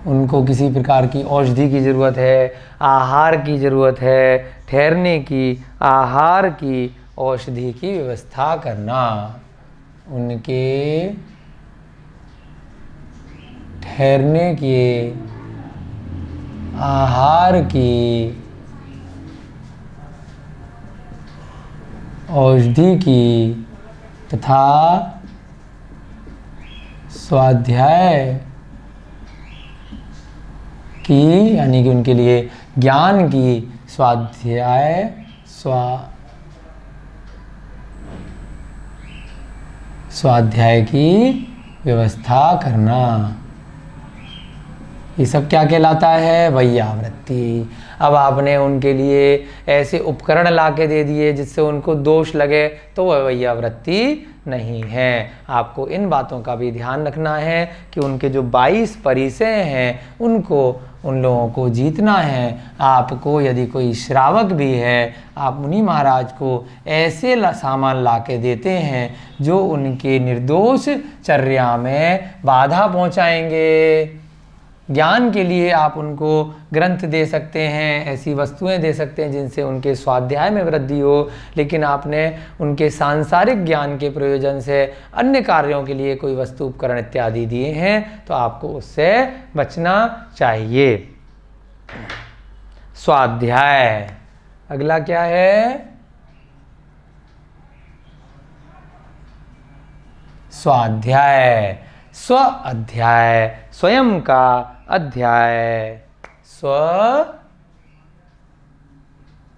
उनको किसी प्रकार की औषधि की ज़रूरत है, आहार की ज़रूरत है, ठहरने की, आहार की, औषधि की व्यवस्था करना। उनके ठहरने की, आहार की, औषधि की तथा स्वाध्याय की, यानी कि उनके लिए ज्ञान की, स्वाध्याय की व्यवस्था करना। ये सब क्या कहलाता है? वैयावृत्ति। अब आपने उनके लिए ऐसे उपकरण ला के दे दिए जिससे उनको दोष लगे, तो वह वैयावृत्ति नहीं है। आपको इन बातों का भी ध्यान रखना है कि उनके जो 22 परिचय हैं उनको, उन लोगों को जीतना है। आपको यदि कोई श्रावक भी है, आप मुनि महाराज को ऐसे सामान ला के देते हैं जो उनके निर्दोष चर्या में बाधा पहुंचाएंगे। ज्ञान के लिए आप उनको ग्रंथ दे सकते हैं, ऐसी वस्तुएं दे सकते हैं जिनसे उनके स्वाध्याय में वृद्धि हो, लेकिन आपने उनके सांसारिक ज्ञान के प्रयोजन से अन्य कार्यों के लिए कोई वस्तु उपकरण इत्यादि दिए हैं तो आपको उससे बचना चाहिए। स्वाध्याय। अगला क्या है? स्वाध्याय। स्व अध्याय, स्वयं का अध्याय। स्व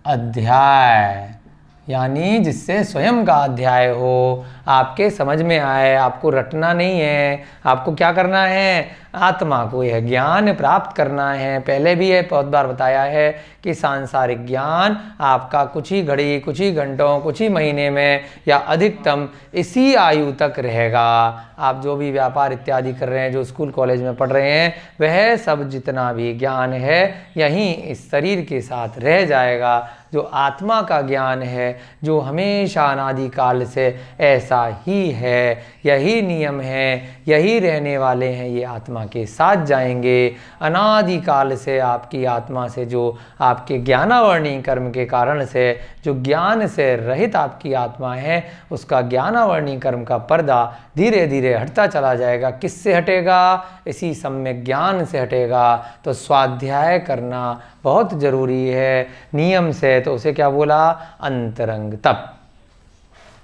अध्याय यानी जिससे स्वयं का अध्याय हो, आपके समझ में आए, आपको रटना नहीं है। आपको क्या करना है? आत्मा को यह ज्ञान प्राप्त करना है। पहले भी यह बहुत बार बताया है कि सांसारिक ज्ञान आपका कुछ ही घड़ी, कुछ ही घंटों, कुछ ही महीने में या अधिकतम इसी आयु तक रहेगा। आप जो भी व्यापार इत्यादि कर रहे हैं, जो स्कूल कॉलेज में पढ़ रहे हैं, वह सब जितना भी ज्ञान है यहीं इस शरीर के साथ रह जाएगा। जो आत्मा का ज्ञान है, जो हमेशा अनादि काल से ऐसा ही है, यही नियम है, यही रहने वाले हैं, ये आत्मा के साथ जाएंगे। अनादि काल से आपकी आत्मा से, जो आपके ज्ञानावर्णी कर्म के कारण से, जो ज्ञान से रहित आपकी आत्मा है, उसका ज्ञानावर्णी कर्म का पर्दा धीरे धीरे हटता चला जाएगा। किससे हटेगा? इसी सम्यक ज्ञान से हटेगा। तो स्वाध्याय करना बहुत जरूरी है नियम से। तो उसे क्या बोला? अंतरंग तप।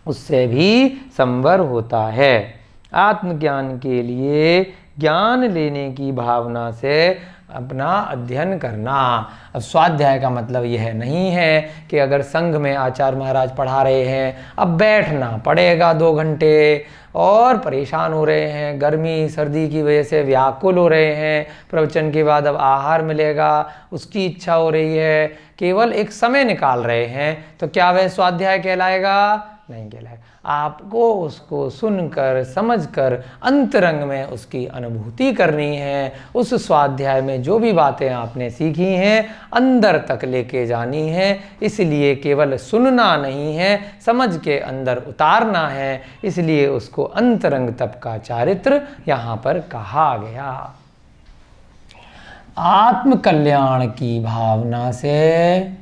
उससे भी संवर होता है। आत्मज्ञान के लिए ज्ञान लेने की भावना से अपना अध्ययन करना। अब स्वाध्याय का मतलब यह नहीं है कि अगर संघ में आचार्य महाराज पढ़ा रहे हैं, अब बैठना पड़ेगा 2 घंटे, और परेशान हो रहे हैं, गर्मी सर्दी की वजह से व्याकुल हो रहे हैं, प्रवचन के बाद अब आहार मिलेगा, उसकी इच्छा हो रही है, केवल एक समय निकाल रहे हैं, तो क्या वह स्वाध्याय कहलाएगा? नहीं कहलाएगा। आपको उसको सुनकर, समझकर, अंतरंग में उसकी अनुभूति करनी है। उस स्वाध्याय में जो भी बातें आपने सीखी हैं, अंदर तक लेके जानी है। इसलिए केवल सुनना नहीं है, समझ के अंदर उतारना है। इसलिए उसको अंतरंग तप का चारित्र यहाँ पर कहा गया। आत्म कल्याण की भावना से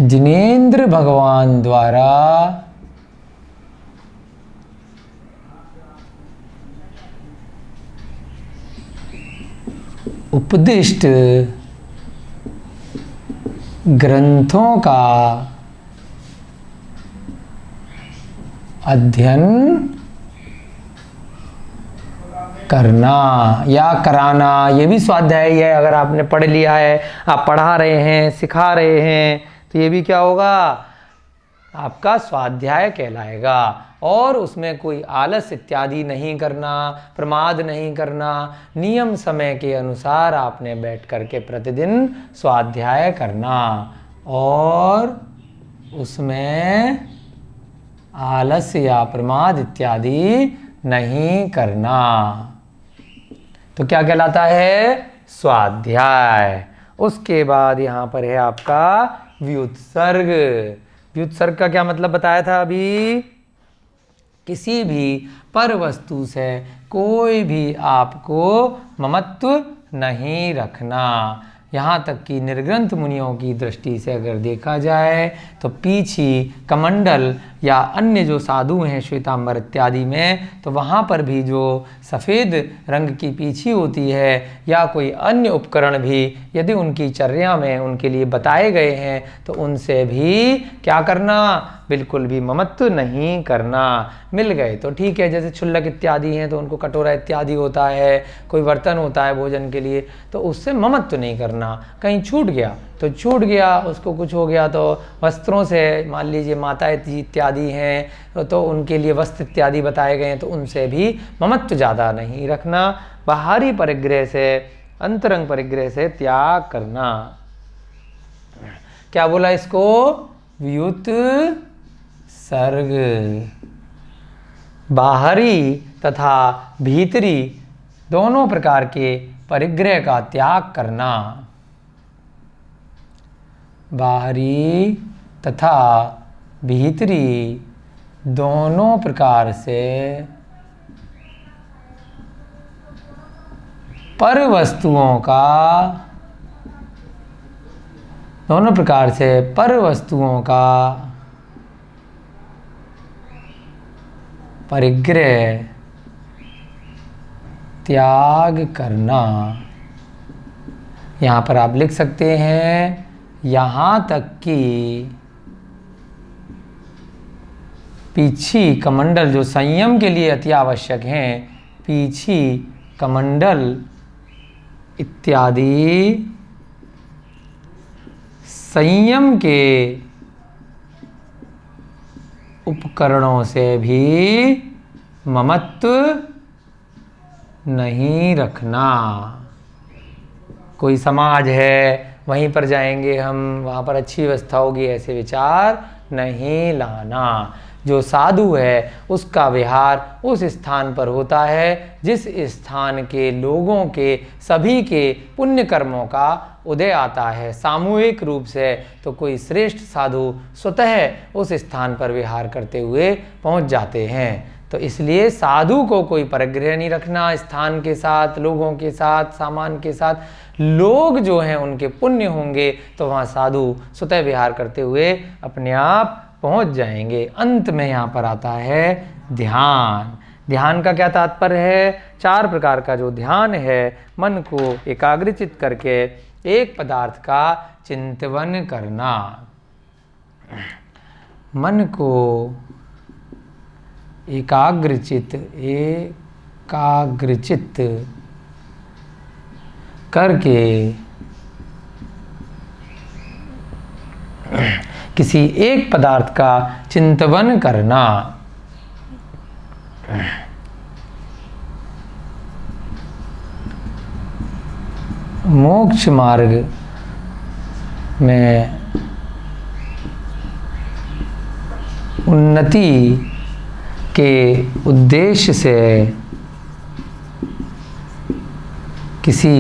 जिनेंद्र भगवान द्वारा उपदिष्ट ग्रंथों का अध्ययन करना या कराना, ये भी स्वाध्याय ही है। अगर आपने पढ़ लिया है, आप पढ़ा रहे हैं, सिखा रहे हैं, तो ये भी क्या होगा? आपका स्वाध्याय कहलाएगा। और उसमें कोई आलस इत्यादि नहीं करना, प्रमाद नहीं करना। नियम समय के अनुसार आपने बैठ करके प्रतिदिन स्वाध्याय करना, और उसमें आलस या प्रमाद इत्यादि नहीं करना। तो क्या कहलाता है? स्वाध्याय। उसके बाद यहाँ पर है आपका व्युत्सर्ग। व्युत्सर्ग का क्या मतलब बताया था अभी? किसी भी पर वस्तु से कोई भी आपको ममत्व नहीं रखना। यहाँ तक कि निर्ग्रंथ मुनियों की दृष्टि से अगर देखा जाए तो पीछी, कमंडल या अन्य जो साधु हैं श्वेतांबर इत्यादि में, तो वहाँ पर भी जो सफ़ेद रंग की पीछी होती है या कोई अन्य उपकरण भी यदि उनकी चर्या में उनके लिए बताए गए हैं तो उनसे भी क्या करना, बिल्कुल भी ममत्व नहीं करना। मिल गए तो ठीक है, जैसे छुल्लक इत्यादि हैं तो उनको कटोरा इत्यादि होता है, कोई बर्तन होता है भोजन के लिए, तो उससे ममत्व नहीं करना। कहीं छूट गया तो छूट गया, उसको कुछ हो गया तो वस्त्रों से, मान लीजिए माता इत्यादि हैं तो उनके लिए वस्त्र इत्यादि बताए गए हैं तो उनसे भी ममत्व ज़्यादा नहीं रखना। बाहरी परिग्रह से, अंतरंग परिग्रह से त्याग करना। क्या बोला इसको, व्युत सर्ग। बाहरी तथा भीतरी दोनों प्रकार के परिग्रह का त्याग करना। बाहरी तथा भीतरी दोनों प्रकार से पर वस्तुओं का, दोनों प्रकार से पर वस्तुओं का परिग्रह त्याग करना। यहाँ पर आप लिख सकते हैं, यहाँ तक कि पीछी कमंडल जो संयम के लिए अति आवश्यक हैं, पीछी कमंडल इत्यादि संयम के उपकरणों से भी ममत्व नहीं रखना। कोई समाज है वहीं पर जाएंगे हम, वहाँ पर अच्छी व्यवस्था होगी, ऐसे विचार नहीं लाना। जो साधु है उसका विहार उस स्थान पर होता है जिस स्थान के लोगों के सभी के पुण्य कर्मों का उदय आता है सामूहिक रूप से, तो कोई श्रेष्ठ साधु स्वतः उस स्थान पर विहार करते हुए पहुंच जाते हैं। तो इसलिए साधु को कोई परिग्रह नहीं रखना स्थान के साथ, लोगों के साथ, सामान के साथ। लोग जो हैं उनके पुण्य होंगे तो वहाँ साधु स्वतः विहार करते हुए अपने आप पहुँच जाएंगे। अंत में यहाँ पर आता है ध्यान। ध्यान का क्या तात्पर्य है, 4 प्रकार का जो ध्यान है, मन को एकाग्रचित करके एक पदार्थ का चिंतन करना। मन को एकाग्रचित करके किसी एक पदार्थ का चिंतन करना। मोक्ष मार्ग में उन्नति के उद्देश्य से किसी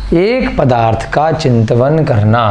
एक पदार्थ का चिंतन करना।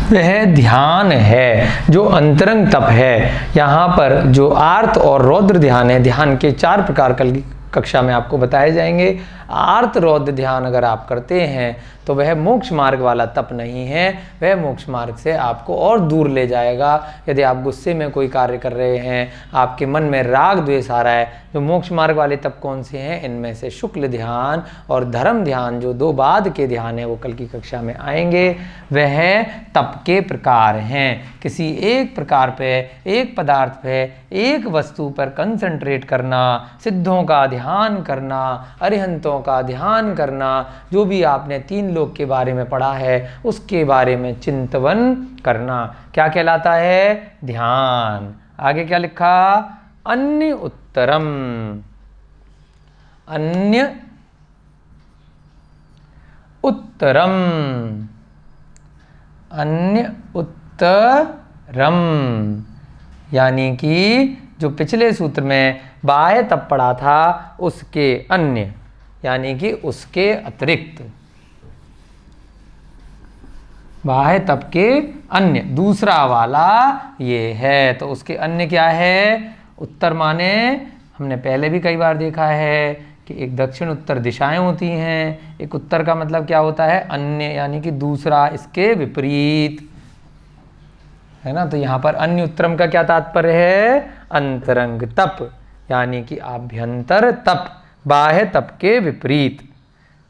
वह ध्यान है जो अंतरंग तप है। यहाँ पर जो आर्त और रौद्र ध्यान है, ध्यान के 4 प्रकार कल की कक्षा में आपको बताए जाएंगे। आर्त रौद्र ध्यान अगर आप करते हैं तो वह मोक्ष मार्ग वाला तप नहीं है, वह मोक्ष मार्ग से आपको और दूर ले जाएगा। यदि आप गुस्से में कोई कार्य कर रहे हैं, आपके मन में राग द्वेष आ रहा है, जो मोक्ष मार्ग वाले तप कौन से हैं, इनमें से शुक्ल ध्यान और धर्म ध्यान जो 2 बाद के ध्यान है वो कल की कक्षा में आएंगे। वह तप के प्रकार हैं। किसी एक प्रकार पे, एक पदार्थ पे, एक वस्तु पर कंसंट्रेट करना, सिद्धों का ध्यान करना, अरिहंतों का ध्यान करना, जो भी आपने 3 लोक के बारे में पढ़ा है उसके बारे में चिंतन करना, क्या कहलाता है, ध्यान। आगे क्या लिखा, अन्य उत्तरम, अन्य उत्तरम, अन्य उत्तरम, यानी कि जो पिछले सूत्र में बाह्य तप पढ़ा था उसके अन्य, यानी कि उसके अतिरिक्त, बाह्य तप के अन्य दूसरा वाला ये है। तो उसके अन्य क्या है? उत्तर माने हमने पहले भी कई बार देखा है कि एक दक्षिण उत्तर दिशाएं होती हैं। एक उत्तर का मतलब क्या होता है? अन्य, यानी कि दूसरा, इसके विपरीत, है ना। तो यहाँ पर अन्य उत्तरम का क्या तात्पर्य है? अंतरंग तप, यानी कि आभ्यंतर तप, बाह्य तप के विपरीत।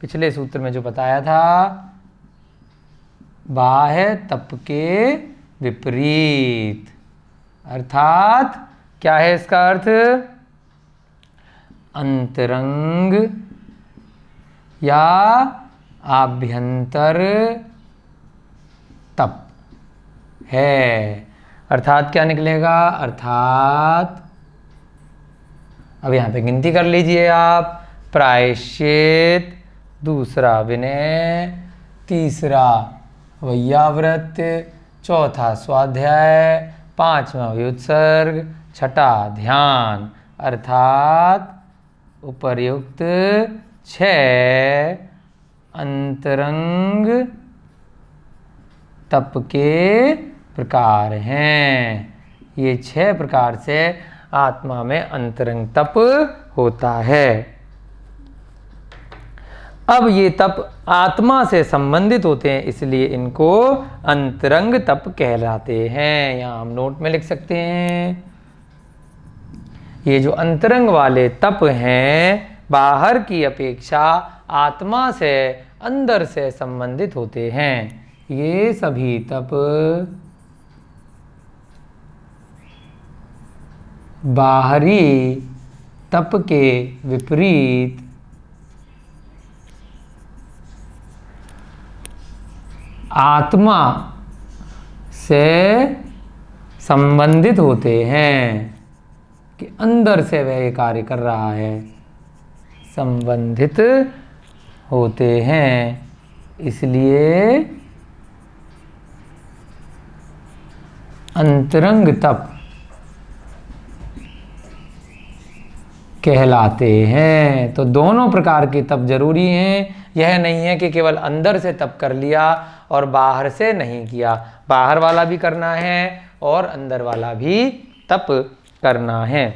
पिछले सूत्र में जो बताया था, बाह्य तप के विपरीत, अर्थात क्या है इसका अर्थ? अंतरंग या आभ्यंतर तप है। अर्थात क्या निकलेगा? अर्थात अब यहाँ पे गिनती कर लीजिए आप। प्रायश्चित, दूसरा विनय, तीसरा वैयाव्रत, चौथा स्वाध्याय, पांचवा व्युत्सर्ग, छठा ध्यान, अर्थात उपर्युक्त 6 अंतरंग तप के प्रकार हैं। ये 6 प्रकार से आत्मा में अंतरंग तप होता है। अब ये तप आत्मा से संबंधित होते हैं, इसलिए इनको अंतरंग तप कहलाते हैं। यहाँ हम नोट में लिख सकते हैं, ये जो अंतरंग वाले तप हैं बाहर की अपेक्षा आत्मा से, अंदर से संबंधित होते हैं। ये सभी तप बाहरी तप के विपरीत आत्मा से संबंधित होते हैं, कि अंदर से वह कार्य कर रहा है, संबंधित होते हैं, इसलिए अंतरंग तप कहलाते हैं। तो दोनों प्रकार के तप जरूरी हैं। यह नहीं है कि केवल अंदर से तप कर लिया और बाहर से नहीं किया, बाहर वाला भी करना है और अंदर वाला भी तप करना है।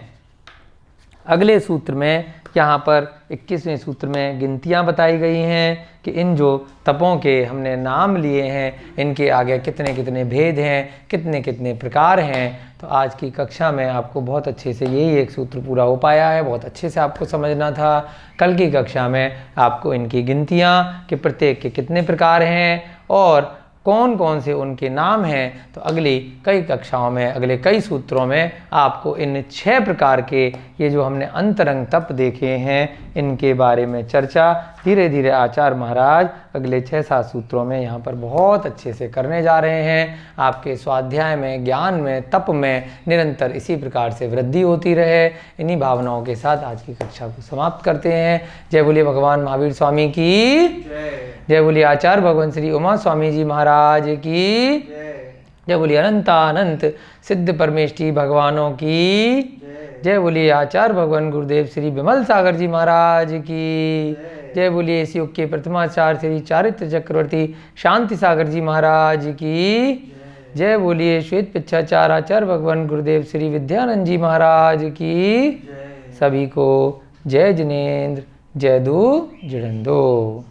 अगले सूत्र में, यहाँ पर 21वें सूत्र में गिनतियाँ बताई गई हैं कि इन जो तपों के हमने नाम लिए हैं, इनके आगे कितने कितने भेद हैं, कितने कितने प्रकार हैं। तो आज की कक्षा में आपको बहुत अच्छे से यही एक सूत्र पूरा हो पाया है, बहुत अच्छे से आपको समझना था। कल की कक्षा में आपको इनकी गिनतियाँ कि प्रत्येक के कितने प्रकार हैं और कौन कौन से उनके नाम हैं, तो अगली कई कक्षाओं में, अगले कई सूत्रों में आपको इन 6 प्रकार के ये जो हमने अंतरंग तप देखे हैं, इनके बारे में चर्चा धीरे धीरे आचार्य महाराज अगले 6-7 सूत्रों में यहाँ पर बहुत अच्छे से करने जा रहे हैं। आपके स्वाध्याय में, ज्ञान में, तप में निरंतर इसी प्रकार से वृद्धि होती रहे। इन्हीं भावनाओं के साथ आज की कक्षा को समाप्त करते हैं। जय बोलिए भगवान महावीर स्वामी की जय बोलिए आचार्य भगवान श्री उमा स्वामी जी महाराज की जय बोलिए अनंतानंत सिद्ध परमेष्ठी भगवानों की जय बोलिए आचार्य भगवान गुरुदेव श्री विमल सागर जी महाराज की जय बोलिए इस युग के प्रथमाचार्य श्री चारित्र चक्रवर्ती शांति सागर जी महाराज की जय बोलिए श्वेत पिच्छाचार्य आचार्य भगवान गुरुदेव श्री विद्यानंद जी महाराज की। सभी को जय जिनेन्द्र, जय दो, जड़ंदो।